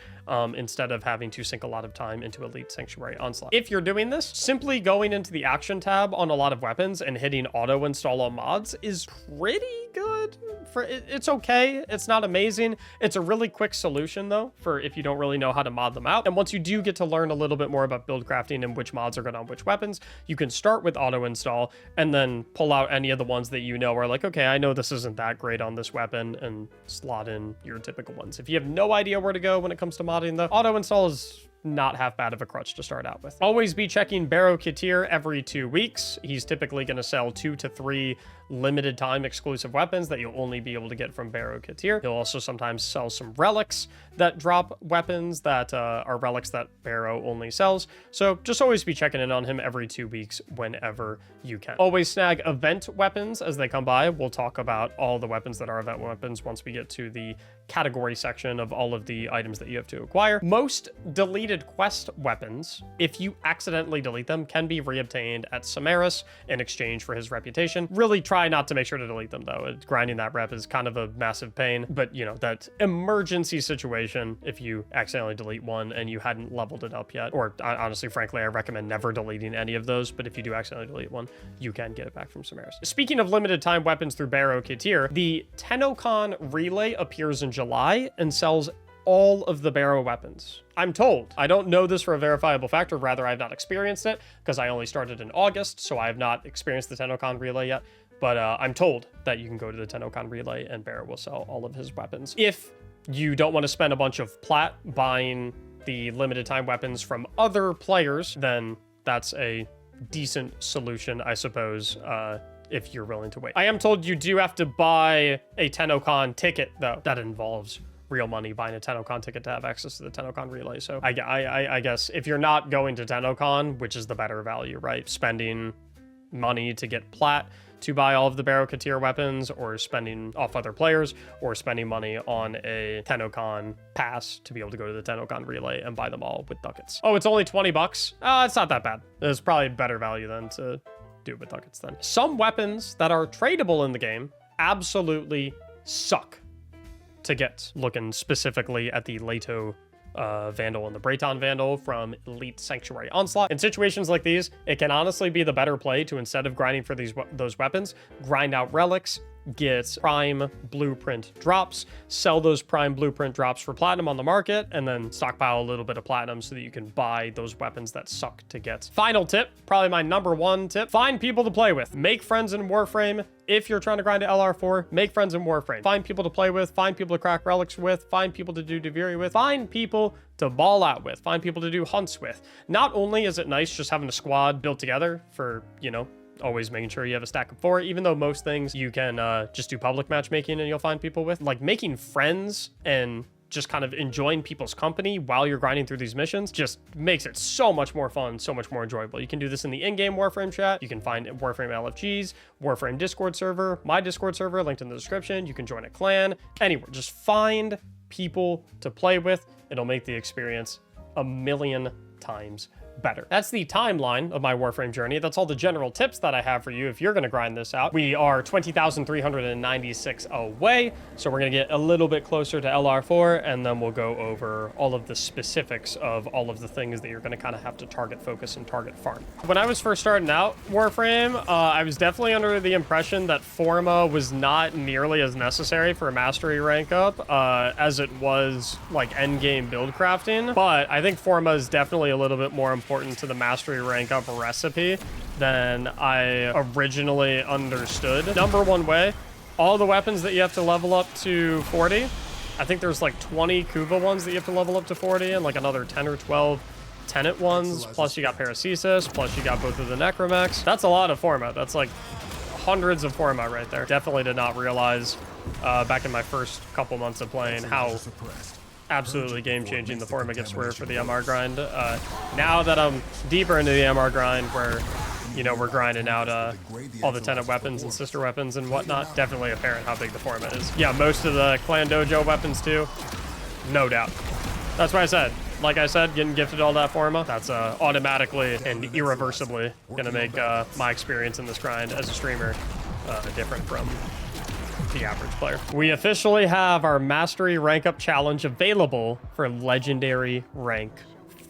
instead of having to sink a lot of time into Elite Sanctuary Onslaught. If you're doing this, simply going into the action tab on a lot of weapons and hitting auto install on mods is pretty good. It's okay. It's not amazing. It's a really quick solution though, for if you don't really know how to mod them out. And once you do get to learn a little bit more about build crafting and which mods are good on which weapons, you can start with auto install and then pull out any of the ones that you know are like, okay, I know this isn't that great on this weapon, and slot in your typical ones. If you have no idea where to go when it comes to modding, the auto install is not half bad of a crutch to start out with. Always be checking Barrow Katir every 2 weeks. He's typically going to sell 2 to 3 limited time exclusive weapons that you'll only be able to get from Barrow Katir. He'll also sometimes sell some relics that drop weapons that are relics that Barrow only sells. So just always be checking in on him every 2 weeks whenever you can. Always snag event weapons as they come by. We'll talk about all the weapons that are event weapons once we get to the category section of all of the items that you have to acquire. Most deleted quest weapons, if you accidentally delete them, can be reobtained at Samaras in exchange for his reputation. Really try not to make sure to delete them though. Grinding that rep is kind of a massive pain, but you know, that emergency situation, if you accidentally delete one and you hadn't leveled it up yet, or honestly, frankly, I recommend never deleting any of those, but if you do accidentally delete one, you can get it back from Samaras. Speaking of limited time weapons through Barrow Katir, the Tennokan relay appears in July and sells all of the Barrow weapons. I'm told. I don't know this for a verifiable fact, or rather I've not experienced it because I only started in August, so I have not experienced the Tennokan relay yet, but I'm told that you can go to the Tennokan relay and Barrow will sell all of his weapons. If you don't want to spend a bunch of plat buying the limited time weapons from other players, then that's a decent solution, I suppose, if you're willing to wait. I am told you do have to buy a Tennokan ticket, though. That involves real money, buying a Tennokan ticket to have access to the Tennokan relay. So I guess if you're not going to Tennokan, which is the better value, right? Spending money to get plat to buy all of the Barrow Katir weapons, or spending off other players, or spending money on a Tennokan pass to be able to go to the Tennokan relay and buy them all with ducats. Oh, it's only 20 bucks. It's not that bad. It's probably better value than to do it with ducats then. Some weapons that are tradable in the game absolutely suck to get. Looking specifically at the Leto Vandal and the Breton Vandal from Elite Sanctuary Onslaught. In situations like these, it can honestly be the better play to, instead of grinding for those weapons, grind out relics, get prime blueprint drops, sell those prime blueprint drops for platinum on the market, and then stockpile a little bit of platinum so that you can buy those weapons that suck to get. Final tip, probably my number one tip, find people to play with. Make friends in Warframe. If you're trying to grind to LR4, make friends in Warframe. Find people to play with, find people to crack relics with, find people to do Deviri with, find people to ball out with, find people to do hunts with. Not only is it nice just having a squad built together for, you know, always making sure you have a stack of 4, even though most things you can just do public matchmaking and you'll find people with. Like, making friends and just kind of enjoying people's company while you're grinding through these missions just makes it so much more fun, so much more enjoyable. You can do this in the in-game Warframe chat. You can find Warframe LFGs, Warframe Discord server, my Discord server, linked in the description. You can join a clan, anywhere. Just find people to play with. It'll make the experience a million times better. That's the timeline of my Warframe journey. That's all the general tips that I have for you if you're going to grind this out. We are 20,396 away, so we're going to get a little bit closer to LR4, and then we'll go over all of the specifics of all of the things that you're going to kind of have to target focus and target farm. When I was first starting out Warframe, I was definitely under the impression that Forma was not nearly as necessary for a mastery rank up as it was like endgame build crafting, but I think Forma is definitely a little bit more important to the mastery rank up recipe than I originally understood. Number one way, all the weapons that you have to level up to 40. I think there's like 20 Kuva ones that you have to level up to 40, and like another 10 or 12 Tenet ones, plus you got Paracesis, plus you got both of the Necromechs. That's a lot of Forma. That's like hundreds of Forma right there. Definitely did not realize back in my first couple months of playing how absolutely game-changing the Forma gifts were for the MR grind. Now that I'm deeper into the MR grind, where, you know, we're grinding out all the Tenet weapons and sister weapons and whatnot, definitely apparent how big the Forma is. Yeah, most of the Clan Dojo weapons too, no doubt. That's why I said, like I said, getting gifted all that Forma, that's automatically and irreversibly gonna make my experience in this grind as a streamer different from the average player. We officially have our Mastery Rank Up Challenge available for Legendary Rank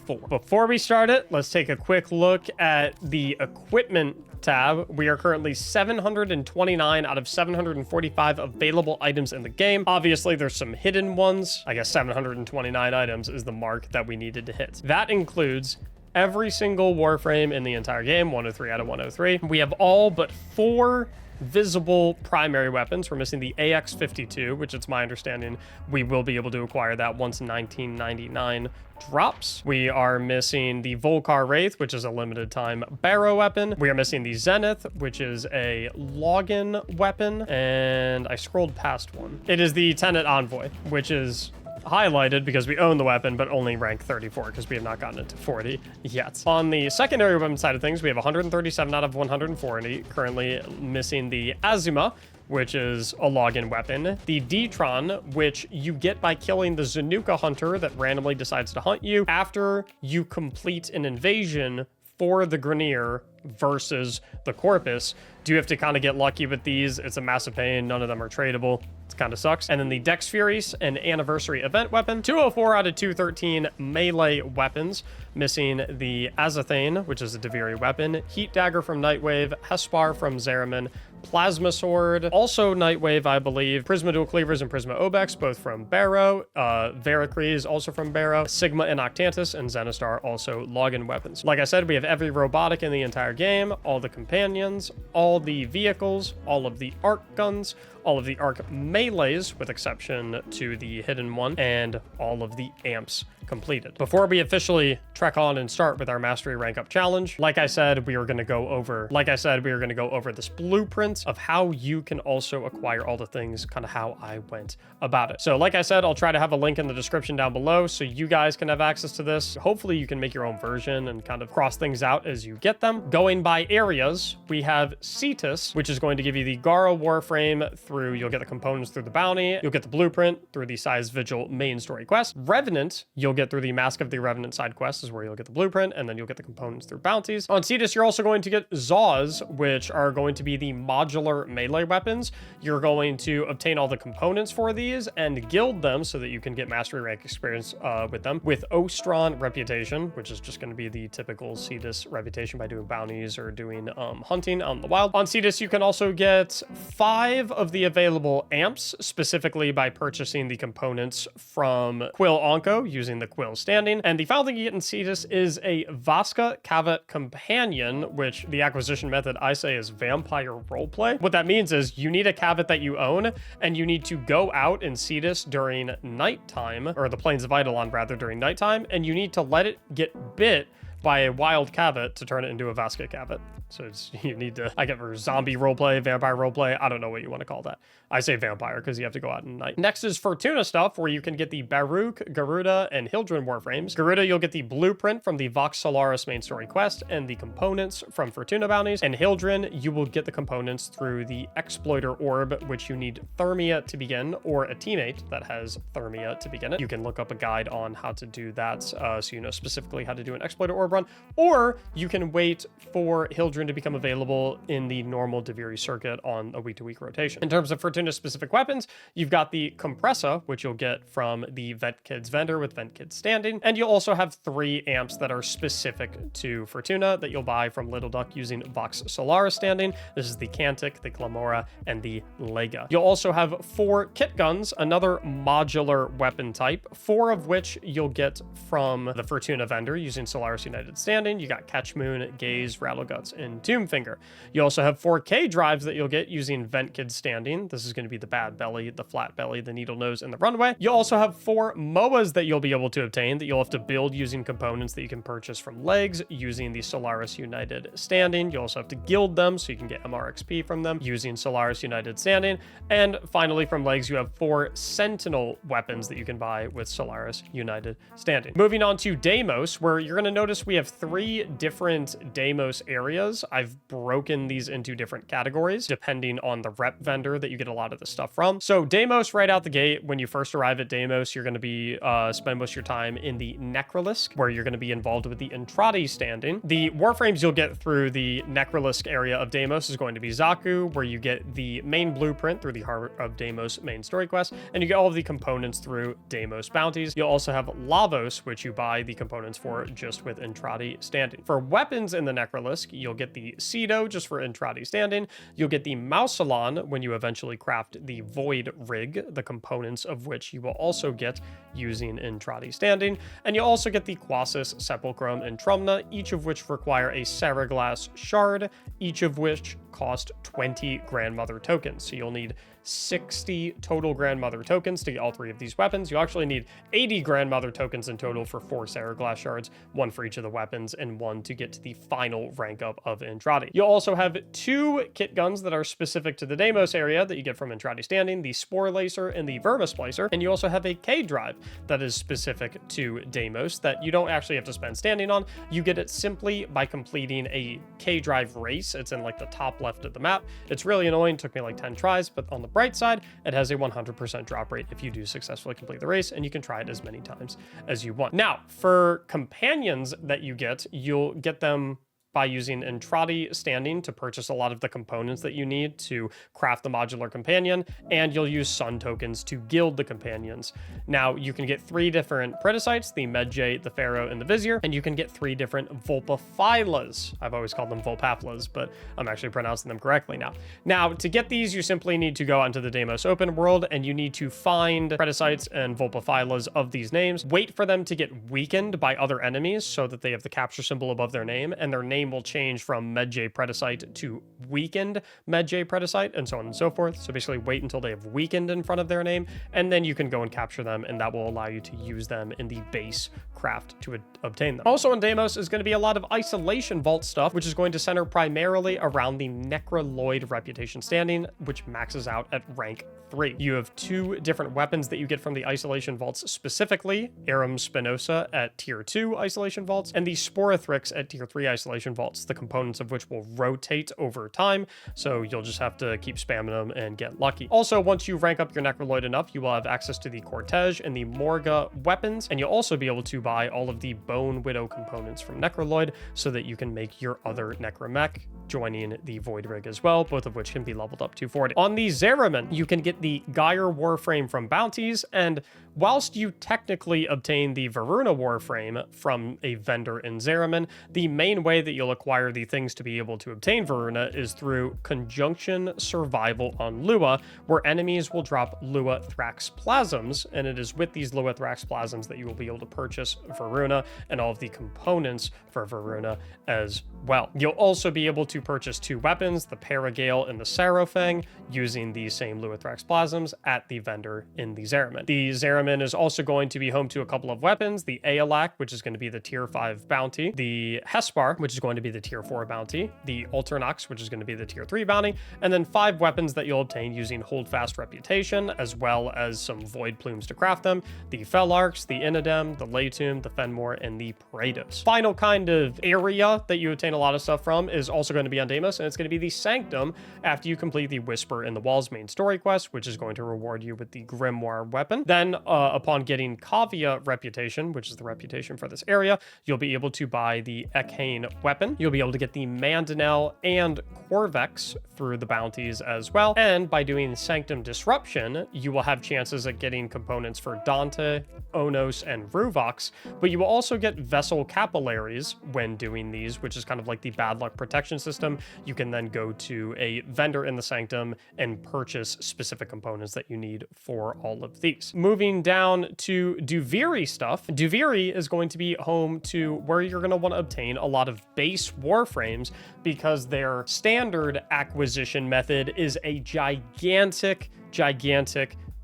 4. Before we start it, let's take a quick look at the Equipment tab. We are currently 729 out of 745 available items in the game. Obviously, there's some hidden ones. I guess 729 items is the mark that we needed to hit. That includes every single Warframe in the entire game, 103 out of 103. We have all but 4 visible primary weapons. We're missing the AX-52, which it's my understanding we will be able to acquire that once 1999 drops. We are missing the Volcar Wraith, which is a limited time Barrow weapon. We are missing the Zenith, which is a login weapon, and I scrolled past one. It is the Tenet Envoy, which is highlighted because we own the weapon, but only rank 34 because we have not gotten it to 40 yet. On the secondary weapon side of things, we have 137 out of 140, currently missing the Azuma, which is a login weapon, the Detron, which you get by killing the Zanuka hunter that randomly decides to hunt you after you complete an invasion for the Grenier versus the Corpus. Do you have to kind of get lucky with these? It's a massive pain. None of them are tradable. It kind of sucks. And then the Dex Furies, an anniversary event weapon. 204 out of 213 melee weapons, missing the Azathane, which is a Deviri weapon, Heat Dagger from Nightwave, Hespar from Zeraman, Plasma Sword, also Nightwave, I believe, Prisma Dual Cleavers and Prisma Obex, both from Barrow, Veracruz, also from Barrow, Sigma and Octantis, and Zenistar, also login weapons. Like I said, we have every robotic in the entire game, all the companions, all the vehicles, all of the arc guns, all of the arc melees, with exception to the hidden one, and all of the amps completed. Before we officially trek on and start with our mastery rank up challenge, like I said, we are going to go over this blueprint of how you can also acquire all the things, kind of how I went about it. So like I said, I'll try to have a link in the description down below so you guys can have access to this. Hopefully you can make your own version and kind of cross things out as you get them. Going by areas, we have Cetus, which is going to give you the Gara Warframe through, you'll get the components through the bounty, you'll get the blueprint through the Size Vigil main story quest. Revenant, you'll get through the Mask of the Revenant side quest, is where you'll get the blueprint, and then you'll get the components through bounties. On Cetus, you're also going to get Zaws, which are going to be the modular melee weapons. You're going to obtain all the components for these and guild them so that you can get mastery rank experience with them, with Ostron Reputation, which is just going to be the typical Cetus reputation by doing bounties or doing hunting out in the wild. On Cetus, you can also get 5 of the available amps, specifically by purchasing the components from Quill Onko using the Quill standing. And the final thing you get in Cetus is a Vasca Cavet Companion, which the acquisition method I say is vampire roleplay. What that means is you need a Cavet that you own, and you need to go out in Cetus during nighttime, or the Plains of Eidolon rather, during nighttime, and you need to let it get bit by a wild Cavet to turn it into a Vasca Cavet. So you need to, I get for zombie roleplay, vampire roleplay, I don't know what you want to call that. I say vampire because you have to go out at night. Next is Fortuna stuff, where you can get the Baruch, Garuda, and Hildren Warframes. Garuda, you'll get the blueprint from the Vox Solaris main story quest and the components from Fortuna bounties. And Hildren, you will get the components through the Exploiter Orb, which you need Thermia to begin, or a teammate that has Thermia to begin it. You can look up a guide on how to do that, so you know specifically how to do an Exploiter Orb run, or you can wait for Hildren to become available in the normal Deviri circuit on a week-to-week rotation. In terms of Fortuna-specific weapons, you've got the Compressa, which you'll get from the VentKids vendor with VentKids standing, and you'll also have 3 amps that are specific to Fortuna that you'll buy from Little Duck using Vox Solaris standing. This is the Cantic, the Clamora, and the Lega. You'll also have 4 kit guns, another modular weapon type, 4 of which you'll get from the Fortuna vendor using Solaris United standing. You got Catchmoon, Gaze, Rattleguts, and Doomfinger. You also have 4K drives that you'll get using VentKids standing. This is going to be the Bad Belly, the Flat Belly, the Needle Nose, and the Runway. You'll also have 4 MOAs that you'll be able to obtain that you'll have to build using components that you can purchase from Legs using the Solaris United standing. You also have to guild them so you can get MRXP from them using Solaris United standing. And finally, from Legs, you have 4 Sentinel weapons that you can buy with Solaris United standing. Moving on to Deimos, where you're going to notice we have 3 different Deimos areas. I've broken these into different categories depending on the rep vendor that you get a lot of the stuff from. So Deimos, right out the gate, when you first arrive at Deimos, you're going to be spend most of your time in the Necrolisk, where you're going to be involved with the Entrati standing. The Warframes you'll get through the Necrolisk area of Deimos is going to be Zaku, where you get the main blueprint through the Heart of Deimos main story quest, and you get all of the components through Deimos bounties. You'll also have Lavos, which you buy the components for just with Entrati standing. For weapons in the Necrolisk, you'll get the Cedo just for Entrati standing. You'll get the Mausolon when you eventually craft the Void Rig, the components of which you will also get using Entrati standing. And you'll also get the Quasis, Sepulchrum, and Trumna, each of which require a Saraglass shard, each of which cost 20 grandmother tokens. So you'll need 60 total grandmother tokens to get all 3 of these weapons. You actually need 80 grandmother tokens in total for 4 Sarah glass shards, 1 for each of the weapons, and 1 to get to the final rank up of Andrade. You'll also have 2 kit guns that are specific to the Deimos area that you get from Andrade Standing, the Spore Lacer and the Vermis Placer, and you also have a K drive that is specific to Deimos that you don't actually have to spend standing on. You get it simply by completing a K drive race. It's in like the top left of the map. It's really annoying, took me like 10 tries, but on the bright side, it has a 100% drop rate if you do successfully complete the race, and you can try it as many times as you want. Now, for companions that you get, you'll get them by using Andrade Standing to purchase a lot of the components that you need to craft the modular companion, and you'll use Sun tokens to guild the companions. Now, you can get 3 different Predicites, the Medjay, the Pharaoh, and the Vizier, and you can get 3 different Volpaphilas. I've always called them Volpaphilas, but I'm actually pronouncing them correctly now. Now, to get these, you simply need to go out into the Deimos open world, and you need to find Predicites and Volpaphilas of these names, wait for them to get weakened by other enemies so that they have the capture symbol above their name, and their name will change from Medjay Predicite to weakened Medjay Predicite, and so on and so forth. So basically wait until they have weakened in front of their name, and then you can go and capture them, and that will allow you to use them in the base craft to obtain them. Also in Deimos is going to be a lot of Isolation Vault stuff, which is going to center primarily around the Necroloid Reputation Standing, which maxes out at rank 3. You have 2 different weapons that you get from the Isolation Vaults specifically, Aram Spinosa at tier 2 Isolation Vaults, and the Sporothrix at tier 3 Isolation Vaults, the components of which will rotate over time, so you'll just have to keep spamming them and get lucky. Also, once you rank up your Necroloid enough, you will have access to the Cortege and the Morga weapons, and you'll also be able to buy all of the Bone Widow components from Necroloid so that you can make your other Necromech, joining the Void Rig as well, both of which can be leveled up to 40. On the Zeraman, you can get the Gyre Warframe from bounties, and whilst you technically obtain the Varuna Warframe from a vendor in Zeraman, the main way that you'll acquire the things to be able to obtain Varuna is through Conjunction Survival on Lua, where enemies will drop Lua Thrax Plasms, and it is with these Lua Thrax Plasms that you will be able to purchase Varuna and all of the components for Varuna as well. You'll also be able to purchase 2 weapons, the Paragale and the Sarofang, using the same Lua Thrax Plasms at the vendor in the Zeraman. The Zeraman is also going to be home to a couple of weapons, the Aelak, which is going to be the tier 5 bounty, the Hespar, which is going to be the tier 4 bounty, the Alternox, which is going to be the tier 3 bounty, and then 5 weapons that you'll obtain using Holdfast Reputation, as well as some Void Plumes to craft them, the Felarks, the Inadem, the Latum, the Fenmore, and the Praetos. Final kind of area that you obtain a lot of stuff from is also going to be on Deimos, and it's going to be the Sanctum after you complete the Whisper in the Walls main story quest, which is going to reward you with the Grimoire weapon. Then, upon getting Kavia Reputation, which is the reputation for this area, you'll be able to buy the Ekhane weapon. You'll be able to get the Mandanel and Corvex through the bounties as well. And by doing Sanctum Disruption, you will have chances at getting components for Dante, Onos, and Ruvox, but you will also get Vessel Capillaries when doing these, which is kind of like the bad luck protection system. You can then go to a vendor in the Sanctum and purchase specific components that you need for all of these. Moving down to Duviri stuff, Duviri is going to be home to where you're going to want to obtain a lot of base Warframes, because their standard acquisition method is a gigantic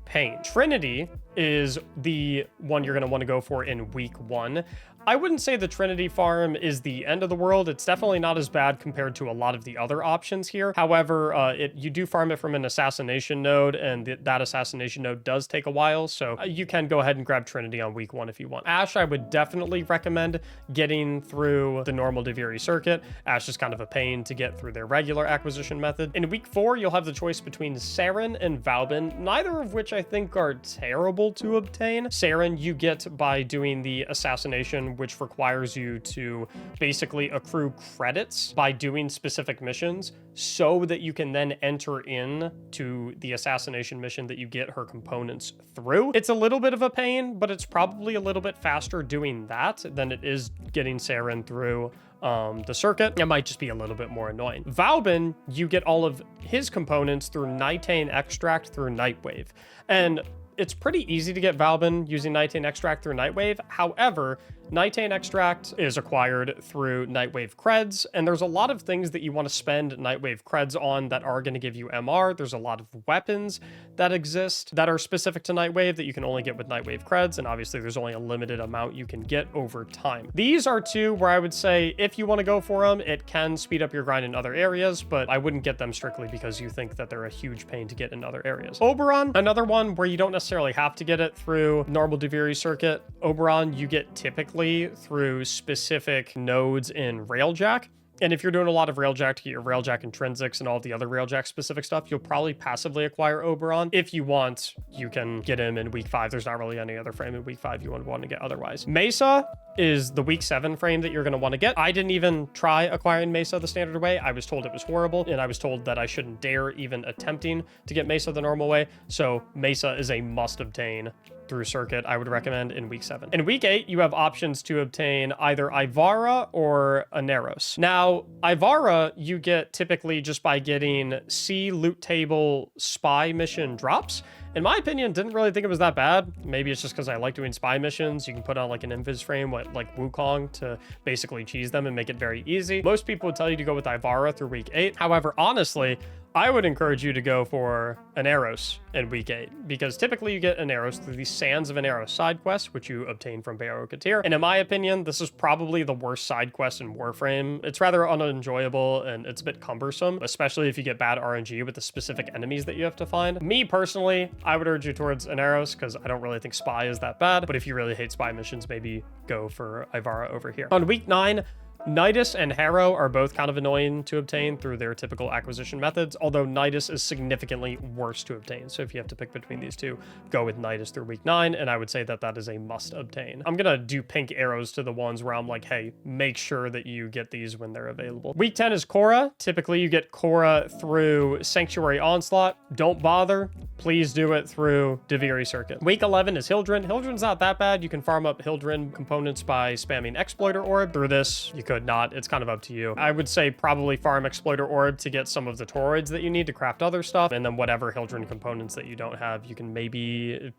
pain. Trinity is the one you're going to want to go for in week 1. I wouldn't say the Trinity farm is the end of the world. It's definitely not as bad compared to a lot of the other options here. However, you do farm it from an assassination node, and that assassination node does take a while, so you can go ahead and grab Trinity on week 1 if you want. Ash, I would definitely recommend getting through the normal Duviri circuit. Ash is kind of a pain to get through their regular acquisition method. In week 4, you'll have the choice between Saren and Vauban, neither of which I think are terrible to obtain. Saren you get by doing the assassination, which requires you to basically accrue credits by doing specific missions so that you can then enter in to the assassination mission that you get her components through. It's a little bit of a pain, but it's probably a little bit faster doing that than it is getting Saren through the circuit. It might just be a little bit more annoying. Vauban, you get all of his components through Nitane Extract through Nightwave. And it's pretty easy to get Vauban using Nitane Extract through Nightwave. However, Nitane extract is acquired through Nightwave creds, and there's a lot of things that you want to spend Nightwave creds on that are going to give you MR. There's a lot of weapons that exist that are specific to Nightwave that you can only get with Nightwave creds, and obviously there's only a limited amount you can get over time. These are two where I would say if you want to go for them, it can speed up your grind in other areas, but I wouldn't get them strictly because you think that they're a huge pain to get in other areas. Oberon, another one where you don't necessarily have to get it through normal Deviri circuit. Oberon you get typically through specific nodes in Railjack. And if you're doing a lot of Railjack to get your Railjack intrinsics and all the other Railjack specific stuff, you'll probably passively acquire Oberon. If you want, you can get him in week 5. There's not really any other frame in week 5 you would want to get otherwise. Mesa is the week 7 frame that you're going to want to get. I didn't even try acquiring Mesa the standard way. I was told it was horrible, and I was told that I shouldn't dare even attempting to get Mesa the normal way. So Mesa is a must obtain through circuit. I would recommend in week 7. In week 8, you have options to obtain either Ivara or Aneros. Now, Ivara you get typically just by getting C loot table spy mission drops. In my opinion, didn't really think it was that bad. Maybe it's just because I like doing spy missions. You can put on like an invis frame like Wukong to basically cheese them and make it very easy. Most people would tell you to go with Ivara through week 8. However, honestly, I would encourage you to go for Aneros in week 8, because typically you get Aneros through the Sands of Aneros side quest, which you obtain from Baero Katir. And in my opinion, this is probably the worst side quest in Warframe. It's rather unenjoyable and it's a bit cumbersome, especially if you get bad RNG with the specific enemies that you have to find. Me personally, I would urge you towards Aneros because I don't really think Spy is that bad, but if you really hate Spy missions, maybe go for Ivara over here. On week 9, Nidus and Harrow are both kind of annoying to obtain through their typical acquisition methods, although Nidus is significantly worse to obtain. So if you have to pick between these two, go with Nidus through week 9, and I would say that that is a must obtain. I'm gonna do pink arrows to the ones where I'm like, hey, make sure that you get these when they're available. Week 10 is Korra. Typically you get Korra through Sanctuary Onslaught. Don't bother. Please do it through Deviri Circuit. Week 11 is Hildren. Hildren's not that bad. You can farm up Hildren components by spamming Exploiter Orb. Through this, you could not. It's kind of up to you. I would say probably farm Exploiter Orb to get some of the toroids that you need to craft other stuff, and then whatever Hildren components that you don't have, you can maybe,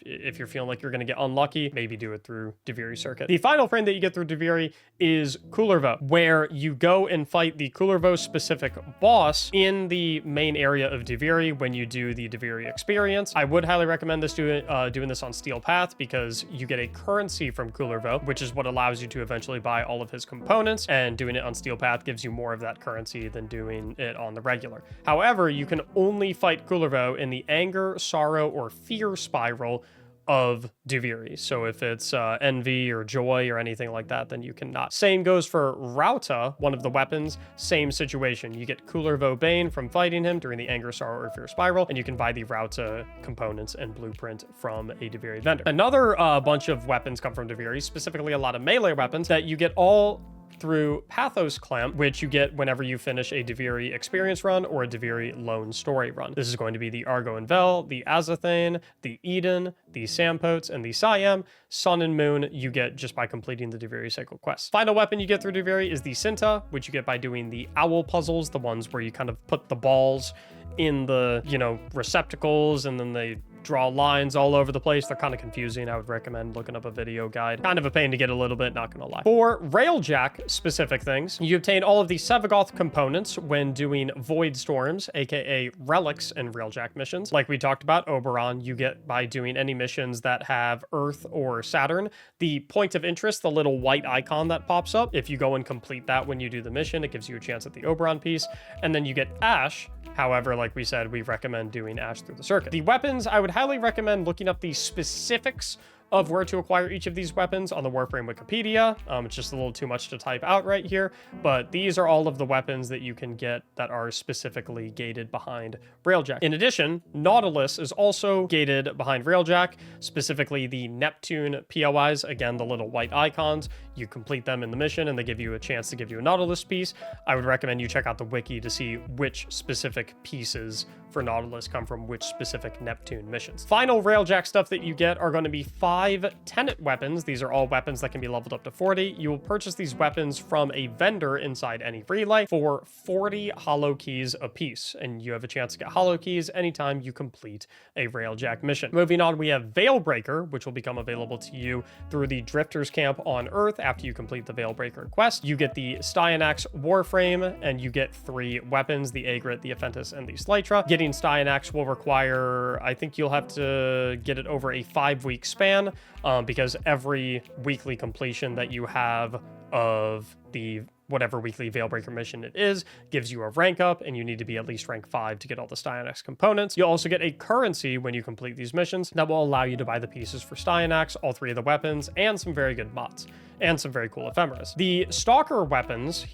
if you're feeling like you're going to get unlucky, maybe do it through Deviri Circuit. The final frame that you get through Deviri is Kullervo, where you go and fight the Kullervo specific boss in the main area of Deviri when you do the Deviri experience. I would highly recommend this doing this on Steel Path because you get a currency from Kullervo, which is what allows you to eventually buy all of his components, and doing it on Steel Path gives you more of that currency than doing it on the regular. However, you can only fight Kullervo in the anger, sorrow, or fear spiral of Deviri. So if it's envy or joy or anything like that, then you cannot. Same goes for Rauta, one of the weapons. Same situation. You get Kullervo Bane from fighting him during the anger, sorrow, or fear spiral, and you can buy the Rauta components and blueprint from a Deviri vendor. Another bunch of weapons come from Deviri, specifically a lot of melee weapons that you get all through Pathos Clamp, which you get whenever you finish a Deviri experience run or a Deviri lone story run. This is going to be the Argo and Vel, the Azathane, the Eden, the Sampotes, and the Siam. Sun and Moon you get just by completing the Deviri cycle quest. Final weapon you get through Deviri is the Cinta, which you get by doing the owl puzzles, the ones where you kind of put the balls in the, receptacles and then they draw lines all over the place. They're kind of confusing. I would recommend looking up a video guide. Kind of a pain to get a little bit, not gonna lie. For Railjack specific things, you obtain all of the Sevagoth components when doing Void Storms, aka relics in Railjack missions. Like we talked about, Oberon you get by doing any missions that have Earth or Saturn. The point of interest, the little white icon that pops up, if you go and complete that when you do the mission, it gives you a chance at the Oberon piece. And then you get Ash. However, like we said, we recommend doing Ash through the circuit. The weapons, I would highly recommend looking up the specifics of where to acquire each of these weapons on the Warframe Wikipedia. It's just a little too much to type out right here, but these are all of the weapons that you can get that are specifically gated behind Railjack. In addition, Nautilus is also gated behind Railjack, specifically the Neptune POIs, again, the little white icons. You complete them in the mission and they give you a chance to give you a Nautilus piece. I would recommend you check out the wiki to see which specific pieces for Nautilus come from which specific Neptune missions. Final Railjack stuff that you get are going to be 5 5 Tenet weapons. These are all weapons that can be leveled up to 40. You will purchase these weapons from a vendor inside any relay for 40 hollow keys apiece, and you have a chance to get hollow keys anytime you complete a Railjack mission. Moving on, we have Veilbreaker, which will become available to you through the Drifters camp on Earth after you complete the Veilbreaker quest. You get the Styanax Warframe, and you get 3 weapons, the Agrit, the Aphentis, and the Slytra. Getting Styanax will require, I think you'll have to get it over a 5-week span, because every weekly completion that you have of the whatever weekly Veilbreaker mission it is gives you a rank up, and you need to be at least rank 5 to get all the Styanax components. You'll also get a currency when you complete these missions that will allow you to buy the pieces for Styanax, all 3 of the weapons, and some very good mods, and some very cool ephemeras. The Stalker weapons,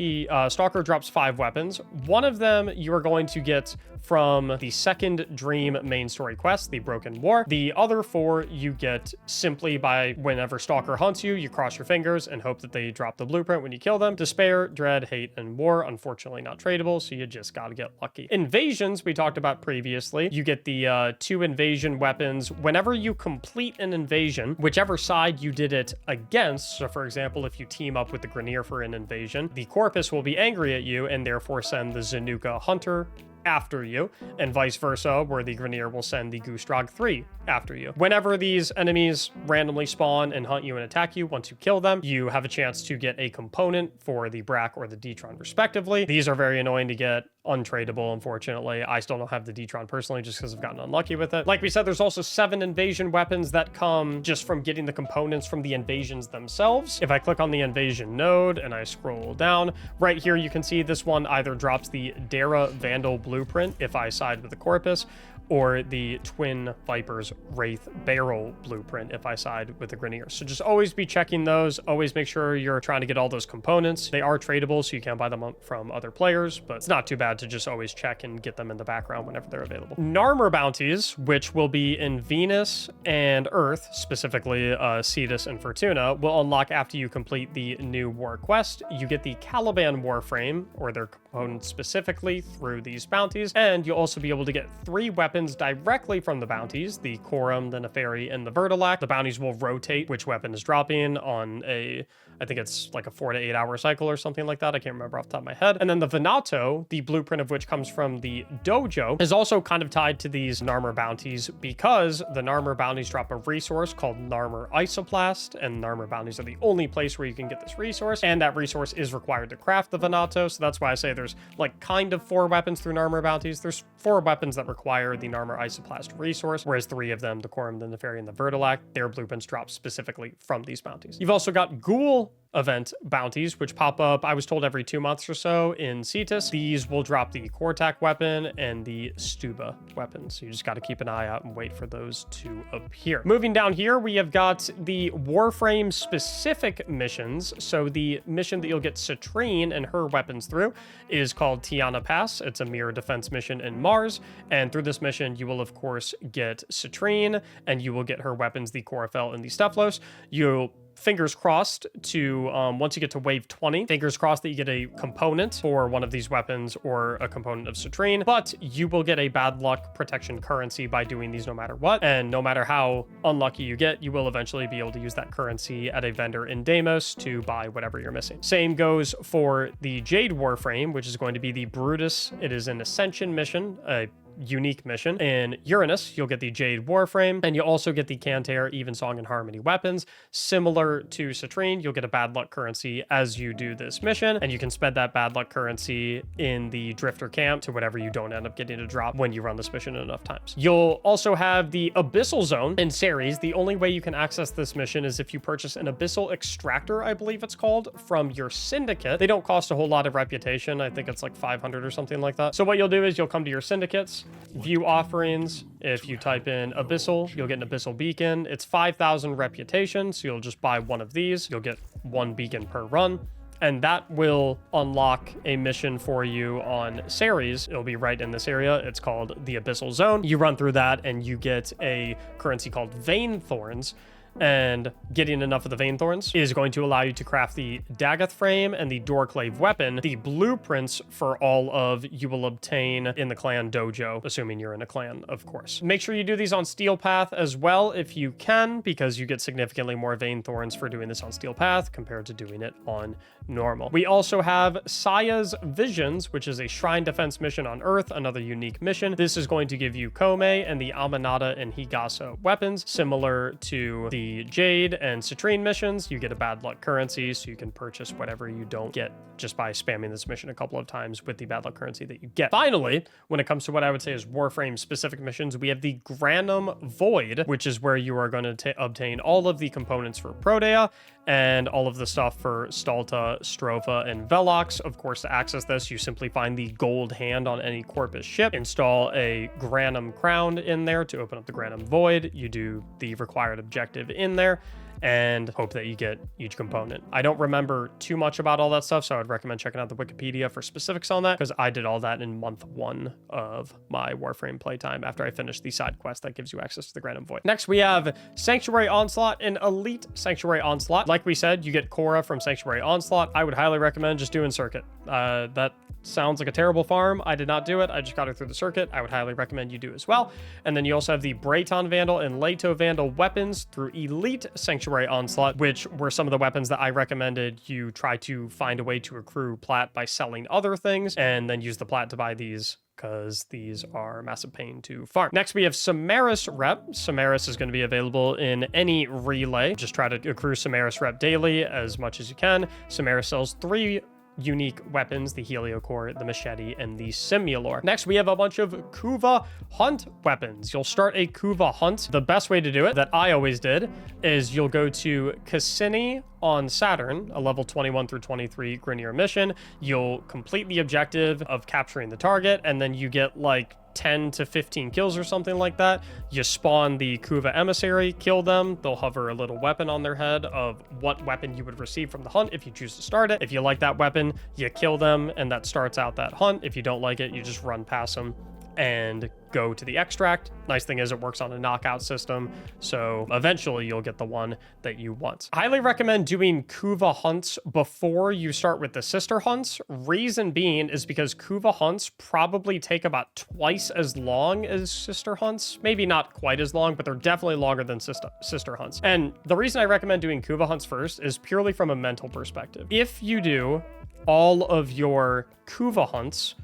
Stalker drops 5 weapons. One of them you are going to get from the second Dream main story quest, the Broken War. The other 4 you get simply by whenever Stalker hunts you, you cross your fingers and hope that they drop the blueprint when you kill them. Despair, Dread, Hate, and War, unfortunately not tradable, so you just gotta get lucky. Invasions, we talked about previously. You get the 2 invasion weapons whenever you complete an invasion, whichever side you did it against. So for example, if you team up with the Grineer for an invasion, the Corpus will be angry at you and therefore send the Zanuka Hunter after you, and vice versa, where the Grineer will send the Goostrog 3 after you. Whenever these enemies randomly spawn and hunt you and attack you, once you kill them, you have a chance to get a component for the Brack or the Detron respectively. These are very annoying to get, untradeable, unfortunately. I still don't have the Detron personally just because I've gotten unlucky with it. Like we said, there's also 7 invasion weapons that come just from getting the components from the invasions themselves. If I click on the invasion node and I scroll down, right here you can see this one either drops the Dara Vandal blueprint if I side with the Corpus, or the Twin Vipers Wraith Barrel blueprint if I side with the Grineer. So just always be checking those. Always make sure you're trying to get all those components. They are tradable, so you can buy them from other players, but it's not too bad to just always check and get them in the background whenever they're available. Narmer bounties, which will be in Venus and Earth, specifically Cetus and Fortuna, will unlock after you complete the new war quest. You get the Caliban Warframe, or their components specifically, through these bounties, and you'll also be able to get 3 weapons directly from the bounties, the Corum, the Neferi, and the Vertilac. The bounties will rotate which weapon is dropping on a, I think it's like a 4 to 8 hour cycle or something like that. I can't remember off the top of my head. And then the Venato, the blueprint of which comes from the dojo, is also kind of tied to these Narmer bounties because the Narmer bounties drop a resource called Narmer Isoplast, and Narmer bounties are the only place where you can get this resource, and that resource is required to craft the Venato. So that's why I say there's like kind of 4 weapons through Narmer bounties. There's 4 weapons that require the Narmer Isoplast resource, whereas 3 of them, the Corum, the Neferi, and the Vertilac, their blueprints drop specifically from these bounties. You've also got Ghoul event bounties, which pop up, I was told, every 2 months or so in Cetus. These will drop the Kortak weapon and the Stuba weapon, so you just got to keep an eye out and wait for those to appear. Moving down here, we have got the Warframe specific missions. So the mission that you'll get Citrine and her weapons through is called Tiana Pass. It's a mirror defense mission in Mars, and through this mission you will of course get Citrine, and you will get her weapons, the Corafel and the Stephalos. You'll fingers crossed to, once you get to wave 20, fingers crossed that you get a component for one of these weapons or a component of Citrine, but you will get a bad luck protection currency by doing these no matter what, and no matter how unlucky you get, you will eventually be able to use that currency at a vendor in Deimos to buy whatever you're missing. Same goes for the Jade Warframe, which is going to be the Brutus. It is an Ascension mission, a unique mission. In Uranus, you'll get the Jade Warframe, and you'll also get the Cantair Evensong and Harmony weapons. Similar to Citrine, you'll get a bad luck currency as you do this mission, and you can spend that bad luck currency in the Drifter camp to whatever you don't end up getting to drop when you run this mission enough times. You'll also have the Abyssal Zone in Ceres. The only way you can access this mission is if you purchase an Abyssal Extractor, I believe it's called, from your Syndicate. They don't cost a whole lot of reputation. I think it's like 500 or something like that. So what you'll do is you'll come to your Syndicates, view offerings. If you type in Abyssal, you'll get an Abyssal Beacon. It's 5,000 reputation, so you'll just buy one of these. You'll get 1 beacon per run, and that will unlock a mission for you on Ceres. It'll be right in this area. It's called the Abyssal Zone. You run through that and you get a currency called Vein Thorns. and getting enough of the Vein Thorns is going to allow you to craft the Daggeth Frame and the Doorclave weapon, the blueprints for all of you will obtain in the clan dojo, assuming you're in a clan, of course. Make sure you do these on Steel Path as well if you can, because you get significantly more Vein Thorns for doing this on Steel Path compared to doing it on normal. We also have Saya's Visions, which is a shrine defense mission on Earth, another unique mission. This is going to give you Kome and the Amanata and Higasa weapons, similar to the Jade and Citrine missions. You get a bad luck currency, so you can purchase whatever you don't get just by spamming this mission a couple of times with the bad luck currency that you get. Finally, when it comes to what I would say is Warframe specific missions, we have the Granum Void, which is where you are going to obtain all of the components for Prodea and all of the stuff for Stalta, Stropha, and Velox. Of course, to access this, you simply find the gold hand on any Corpus ship, install a Granum Crown in there to open up the Granum Void. You do the required objective in there and hope that you get each component. I don't remember too much about all that stuff, so I would recommend checking out the Wikipedia for specifics on that, because I did all that in month 1 of my Warframe playtime after I finished the side quest that gives you access to the Granum Void. Next, we have Sanctuary Onslaught and Elite Sanctuary Onslaught. Like we said, you get Korra from Sanctuary Onslaught. I would highly recommend just doing Circuit. That sounds like a terrible farm. I did not do it. I just got her through the circuit. I would highly recommend you do as well. And then you also have the Brayton Vandal and Leto Vandal weapons through Elite Sanctuary Onslaught, which were some of the weapons that I recommended you try to find a way to accrue plat by selling other things, and then use the plat to buy these, because these are massive pain to farm. Next, we have Samaris Rep. Samaris is going to be available in any relay. Just try to accrue Samaris Rep daily as much as you can. Samaris sells 3 unique weapons, the Heliocore, the Machete, and the Simulor. Next, we have a bunch of Kuva Hunt weapons. You'll start a Kuva Hunt. The best way to do it, that I always did, is you'll go to Cassini on Saturn, a level 21 through 23 Grenier mission. You'll complete the objective of capturing the target, and then you get like 10 to 15 kills or something like that. You spawn the Kuva Emissary, kill them. They'll hover a little weapon on their head of what weapon you would receive from the hunt if you choose to start it. If you like that weapon, you kill them, and that starts out that hunt. If you don't like it, you just run past them and go to the extract. Nice thing is it works on a knockout system, so eventually you'll get the one that you want. Highly recommend doing Kuva hunts before you start with the sister hunts. Reason being is because Kuva hunts probably take about twice as long as sister hunts. Maybe not quite as long, but they're definitely longer than sister hunts. And the reason I recommend doing Kuva hunts first is purely from a mental perspective. If you do all of your Kuva hunts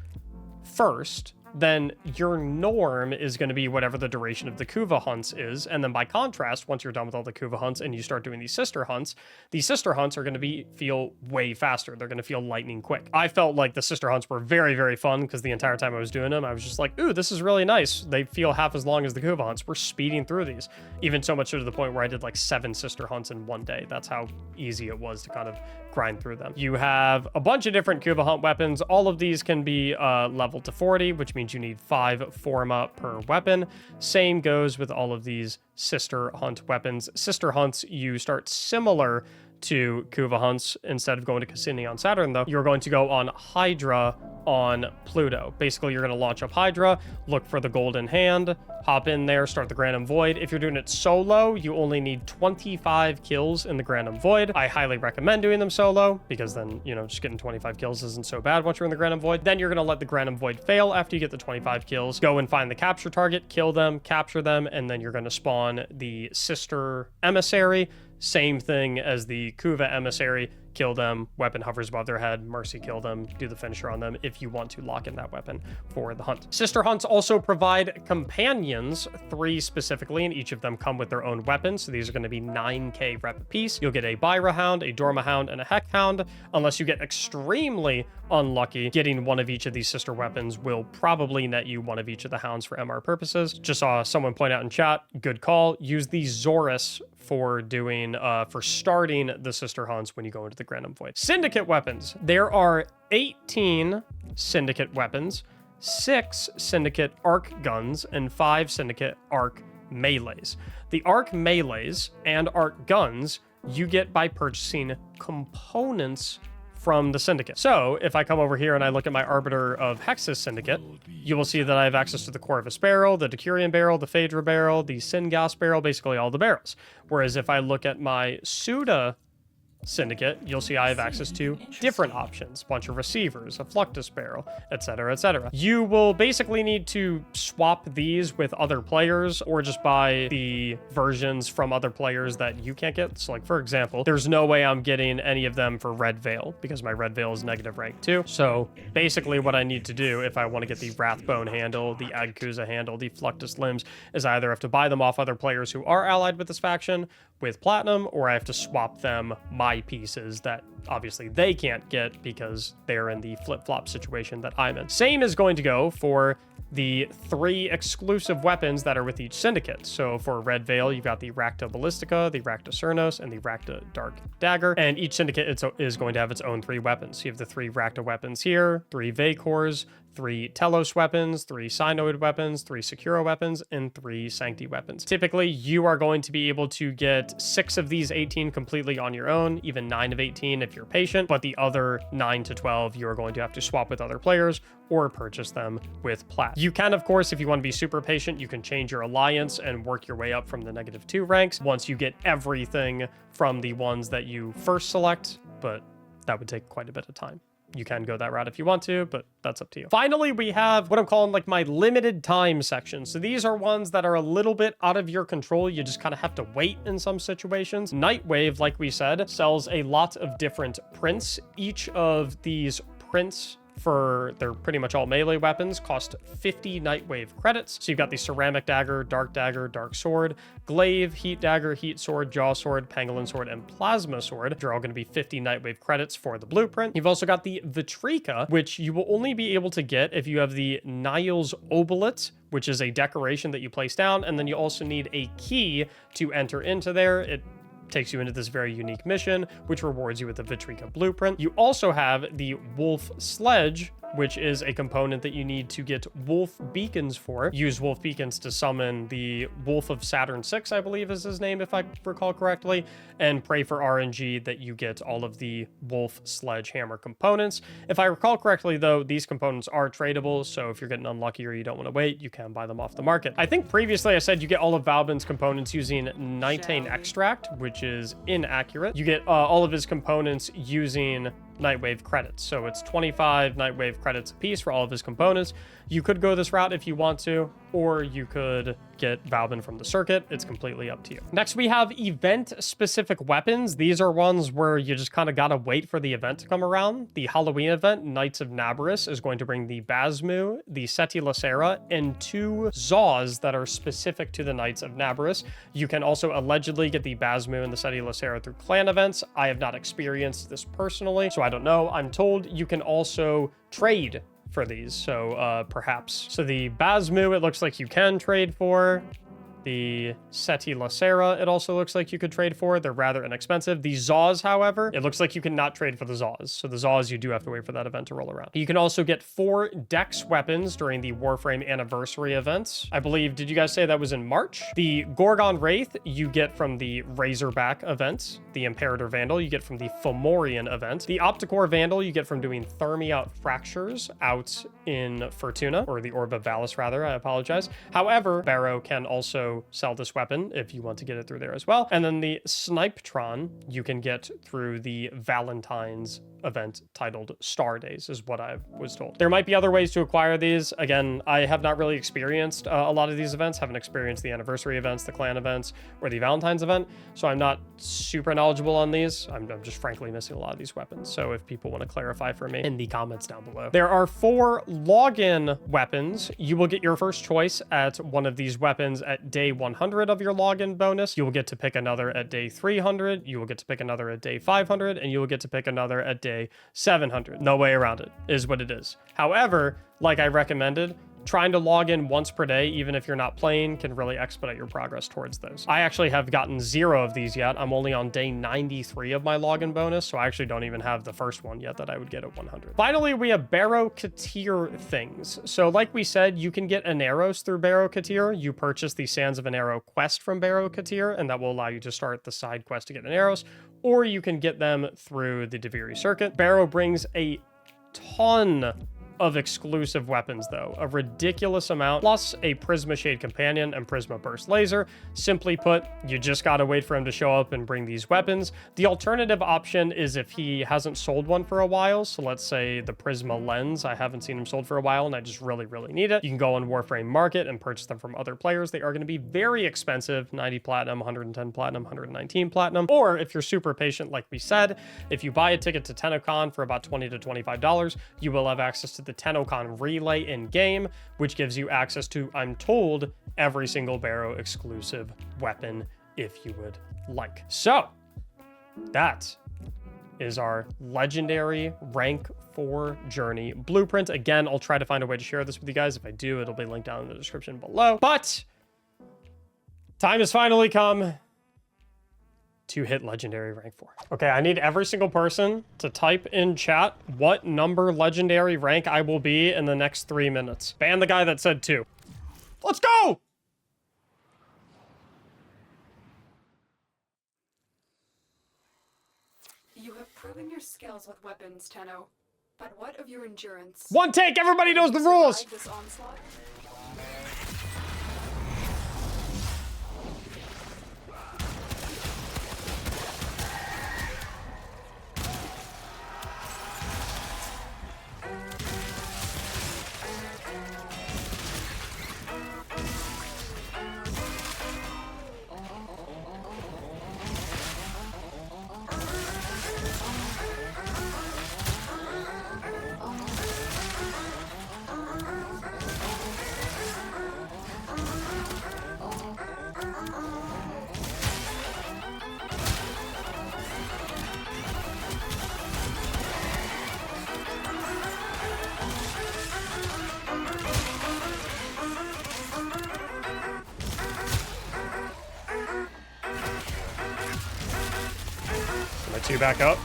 first, then your norm is going to be whatever the duration of the Kuva hunts is. And then by contrast, once you're done with all the Kuva hunts and you start doing these sister hunts are going to feel way faster. They're going to feel lightning quick. I felt like the sister hunts were very, very fun, because the entire time I was doing them, I was just like, ooh, this is really nice. They feel half as long as the Kuva hunts. We're speeding through these. Even so much so to the point where I did like 7 sister hunts in one day. That's how easy it was to kind of grind through them. You have a bunch of different Kuva hunt weapons. All of these can be leveled to 40, which means you need 5 Forma per weapon. Same goes with all of these sister hunt weapons. Sister hunts, you start similar to Kuva hunts. Instead of going to Cassini on Saturn, though, you're going to go on Hydra on Pluto. Basically, you're going to launch up Hydra, look for the golden hand, hop in there, start the Granum Void. If you're doing it solo, you only need 25 kills in the Granum Void. I highly recommend doing them solo, because then, you know, just getting 25 kills isn't so bad once you're in the Granum Void. Then you're going to let the Granum Void fail after you get the 25 kills. Go and find the capture target, kill them, capture them, and then you're going to spawn the sister emissary. Same thing as the Kuva Emissary. Kill them, weapon hovers above their head, mercy kill them, do the finisher on them if you want to lock in that weapon for the hunt. Sister hunts also provide companions, 3 specifically, and each of them come with their own weapons. So these are going to be 9k rep apiece. You'll get a Byra Hound, a Dorma Hound, and a Heck Hound. Unless you get extremely unlucky, getting one of each of these sister weapons will probably net you one of each of the hounds for MR purposes. Just saw someone point out in chat, good call. Use the Zorus for doing, for starting the sister hunts when you go into the Granum Void. Syndicate weapons. There are 18 Syndicate weapons, 6 Syndicate arc guns, and 5 Syndicate arc melees. The arc melees and arc guns you get by purchasing components from the Syndicate. So if I come over here and I look at my Arbiter of Hex's Syndicate, you will see that I have access to the Corvus barrel, the Decurion barrel, the Phaedra barrel, the Syngas barrel, basically all the barrels. Whereas if I look at my Suda Syndicate, you'll see I have access to different options, a bunch of receivers, a Fluctus barrel, etc., etc. You will basically need to swap these with other players or just buy the versions from other players that you can't get. So like, for example, there's no way I'm getting any of them for Red Veil because my Red Veil is negative rank 2. So basically what I need to do if I want to get the Wrathbone handle, the Agkusa handle, the Fluctus limbs, is I either have to buy them off other players who are allied with this faction with platinum, or I have to swap them my pieces that obviously they can't get because they're in the flip-flop situation that I'm in. Same is going to go for the 3 exclusive weapons that are with each syndicate. So for Red Veil, you've got the Racta Ballistica, the Racta Cernos, and the Racta Dark Dagger. And each syndicate is going to have its own 3 weapons. So you have the 3 Racta weapons here, 3 Vacors, 3 Telos weapons, 3 Synoid weapons, 3 Secura weapons, and 3 Sancti weapons. Typically, you are going to be able to get 6 of these 18 completely on your own, even 9 of 18 if you're patient, but the other 9 to 12, you are going to have to swap with other players or purchase them with plat. You can, of course, if you want to be super patient, you can change your alliance and work your way up from the -2 ranks once you get everything from the ones that you first select, but that would take quite a bit of time. You can go that route if you want to, but that's up to you. Finally, we have what I'm calling like my limited time section. So these are ones that are a little bit out of your control. You just kind of have to wait in some situations. Nightwave, like we said, sells a lot of different prints. Each of these prints, they're pretty much all melee weapons, cost 50 Nightwave credits. So you've got the Ceramic Dagger, Dark Sword, Glaive, Heat Dagger, Heat Sword, Jaw Sword, Pangolin Sword, and Plasma Sword, which are all going to be 50 Nightwave credits for the blueprint. You've also got the Vitrica, which you will only be able to get if you have the Niles Obolete, which is a decoration that you place down, and then you also need a key to enter into there. It takes you into this very unique mission, which rewards you with the Vitrica blueprint. You also have the Wolf Sledge, which is a component that you need to get wolf beacons for. Use wolf beacons to summon the Wolf of Saturn 6, I believe is his name, if I recall correctly, and pray for RNG that you get all of the wolf sledgehammer components. If I recall correctly, though, these components are tradable, so if you're getting unlucky or you don't want to wait, you can buy them off the market. I think previously I said you get all of Valbin's components using Nitane Extract, which is inaccurate. You get all of his components using Nightwave credits. So it's 25 Nightwave credits a piece for all of his components. You could go this route if you want to, or you could get Valbin from the circuit. It's completely up to you. Next, we have event-specific weapons. These are ones where you just kind of gotta wait for the event to come around. The Halloween event, Knights of Nabarus, is going to bring the Basmu, the Seti Lacera, and 2 Zaws that are specific to the Knights of Nabarus. You can also allegedly get the Basmu and the Seti Lacera through clan events. I have not experienced this personally, so I don't know. I'm told you can also trade for these, so perhaps. So the Basmu, it looks like you can trade for. The Seti Lacera, it also looks like you could trade for. They're rather inexpensive. The Zaws, however, it looks like you cannot trade for the Zaws. So the Zaws, you do have to wait for that event to roll around. You can also get 4 Dex weapons during the Warframe anniversary events. I believe, did you guys say that was in March? The Gorgon Wraith, you get from the Razorback event. The Imperator Vandal, you get from the Fomorian event. The Opticore Vandal, you get from doing Thermia Fractures out in Fortuna, or the Orb of Valis, rather, I apologize. However, Barrow can also sell this weapon if you want to get it through there as well. And then the Snipetron you can get through the Valentine's event titled Star Days, is what I was told. There might be other ways to acquire these. Again, I have not really experienced a lot of these events, haven't experienced the anniversary events, the clan events, or the Valentine's event, so I'm not super knowledgeable on these. I'm just frankly missing a lot of these weapons, so if people want to clarify for me in the comments down below. There are 4 login weapons. You will get your first choice at one of these weapons at day 100 of your login bonus. You will get to pick another at day 300. You will get to pick another at day 500, and you will get to pick another at day 700. No way around it, is what it is. However, like I recommended, trying to log in once per day, even if you're not playing, can really expedite your progress towards those. I actually have gotten 0 of these yet. I'm only on day 93 of my login bonus, so I actually don't even have the first one yet that I would get at 100. Finally, we have Barrow Katir things. So like we said, you can get Aneros through Barrow Katir. You purchase the Sands of Anero quest from Barrow Katir, and that will allow you to start the side quest to get Aneros, or you can get them through the Deviri circuit. Barrow brings a ton of exclusive weapons though, a ridiculous amount, plus a Prisma Shade Companion and Prisma Burst Laser. Simply put, you just gotta wait for him to show up and bring these weapons. The alternative option is if he hasn't sold one for a while, so let's say the Prisma Lens, I haven't seen him sold for a while and I just really need it. You can go on Warframe Market and purchase them from other players. They are gonna be very expensive, 90 platinum, 110 platinum, 119 platinum, or if you're super patient, like we said, if you buy a ticket to TennoCon for about $20 to $25, you will have access to the TennoCon relay in game, which gives you access to, I'm told, every single Barrow exclusive weapon if you would like. So that is our legendary rank 4 journey blueprint. Again, I'll try to find a way to share this with you guys. If I do, it'll be linked down in the description below. But time has finally come to hit legendary rank 4. Okay, I need every single person to type in chat what number legendary rank I will be in the next 3 minutes. Ban the guy that said 2. Let's go! You have proven your skills with weapons, Tenno. But what of your endurance? One take, everybody knows the rules! This onslaught? My 2 back up.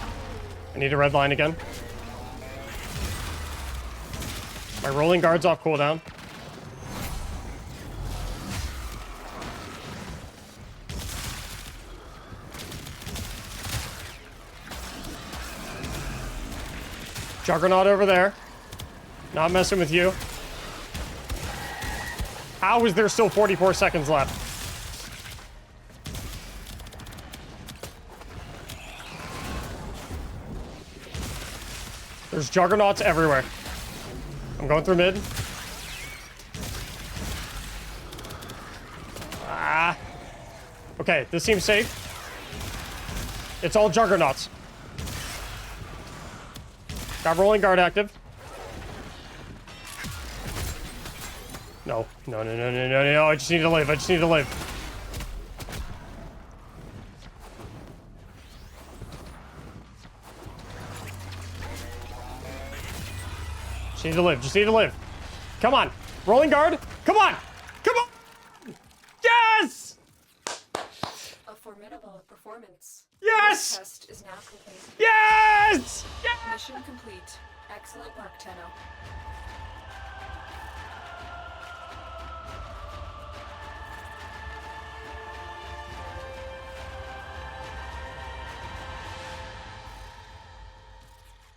I need a red line again. My rolling guard's off cooldown. Juggernaut over there. Not messing with you. How is there still 44 seconds left? There's Juggernauts everywhere. I'm going through mid. Ah. Okay, this seems safe. It's all Juggernauts. Got rolling guard active. No. No. I just need to live. Just need to live. Just need to live. Come on. Rolling guard. Come on. Yes! A formidable performance. Yes! This test is now complete. Yes! Mission complete. Excellent work, Tenno.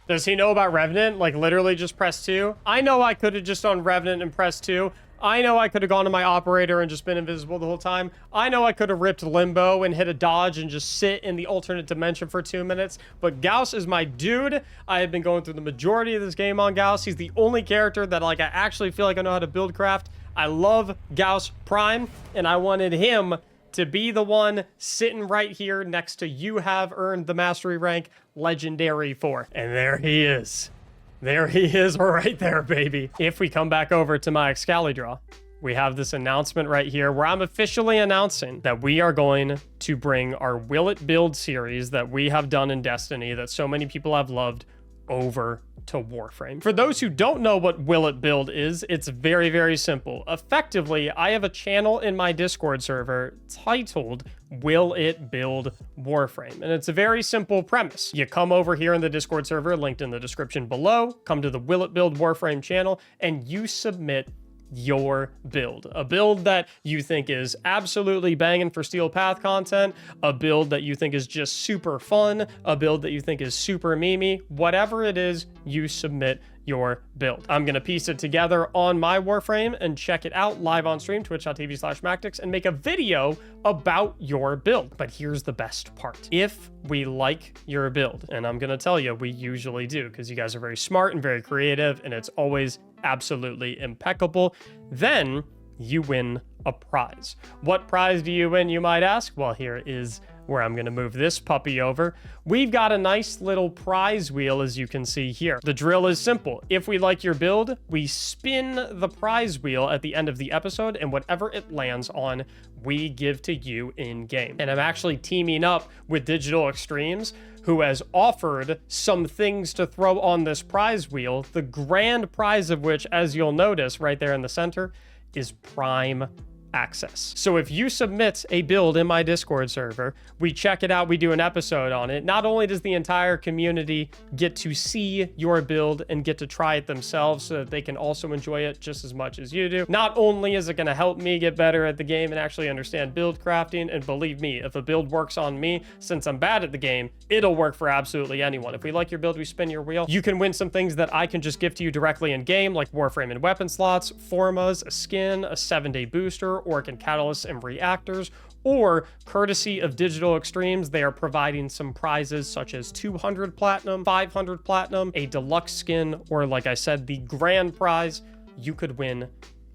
Does he know about Revenant? Like, literally just press 2? I know I could have just done Revenant and pressed 2. I know I could have gone to my operator and just been invisible the whole time. I know I could have ripped Limbo and hit a dodge and just sit in the alternate dimension for 2 minutes. But Gauss is my dude. I have been going through the majority of this game on Gauss. He's the only character that, like, I actually feel like I know how to build craft. I love Gauss Prime, and I wanted him to be the one sitting right here next to you have earned the mastery rank legendary 4. And there he is. There he is right there, baby. If we come back over to my Excalibur, we have this announcement right here where I'm officially announcing that we are going to bring our Will It Build series that we have done in Destiny that so many people have loved over to Warframe. For those who don't know what Will It Build is, it's very, very simple. Effectively, I have a channel in my Discord server titled Will It Build Warframe? And it's a very simple premise. You come over here in the Discord server, linked in the description below, come to the Will It Build Warframe channel, and you submit your build. A build that you think is absolutely banging for Steel Path content, a build that you think is just super fun, a build that you think is super memey, whatever it is, you submit your build. I'm gonna piece it together on my Warframe and check it out live on stream, twitch.tv/Mactics, and make a video about your build. But here's the best part. If we like your build, and I'm gonna tell you, we usually do, because you guys are very smart and very creative, and it's always absolutely impeccable, then you win a prize. What prize do you win, you might ask? Well, here is where I'm going to move this puppy over. We've got a nice little prize wheel, as you can see here. The drill is simple. If we like your build, we spin the prize wheel at the end of the episode, and whatever it lands on, we give to you in game. And I'm actually teaming up with Digital Extremes, who has offered some things to throw on this prize wheel, the grand prize of which, as you'll notice right there in the center, is Prime access. So if you submit a build in my Discord server, we check it out, we do an episode on it. Not only does the entire community get to see your build and get to try it themselves so that they can also enjoy it just as much as you do, not only is it going to help me get better at the game and actually understand build crafting, and believe me, if a build works on me, since I'm bad at the game, it'll work for absolutely anyone. If we like your build, we spin your wheel. You can win some things that I can just give to you directly in game, like Warframe and weapon slots, formas, a skin, a 7-day booster, Orc and catalysts and reactors, or courtesy of Digital Extremes, they are providing some prizes such as 200 platinum, 500 platinum, a deluxe skin, or like I said, the grand prize, you could win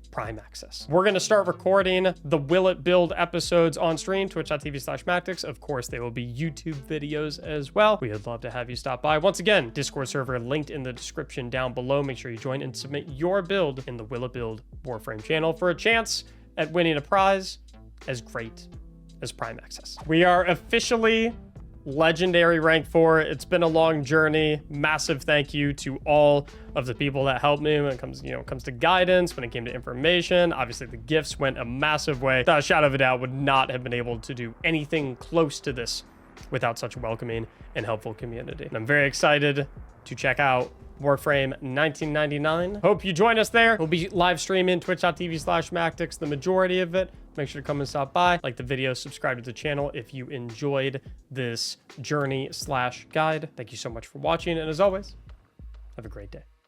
Prime access. We're going to start recording the Will It Build episodes on stream, twitch.tv/Mactics. Of course, they will be YouTube videos as well. We would love to have you stop by. Once again, Discord server linked in the description down below. Make sure you join and submit your build in the Will It Build Warframe channel for a chance at winning a prize as great as Prime access. We are officially legendary rank 4. It's been a long journey. Massive thank you to all of the people that helped me when it comes, comes to guidance, when it came to information. Obviously, the gifts went a massive way. Without a shadow of a doubt, would not have been able to do anything close to this without such a welcoming and helpful community. And I'm very excited to check out Warframe 1999. Hope you join us there. We'll be live streaming twitch.tv/Mactics, the majority of it. Make sure to come and stop by, like the video, subscribe to the channel if you enjoyed this journey/guide. Thank you so much for watching, and as always, have a great day.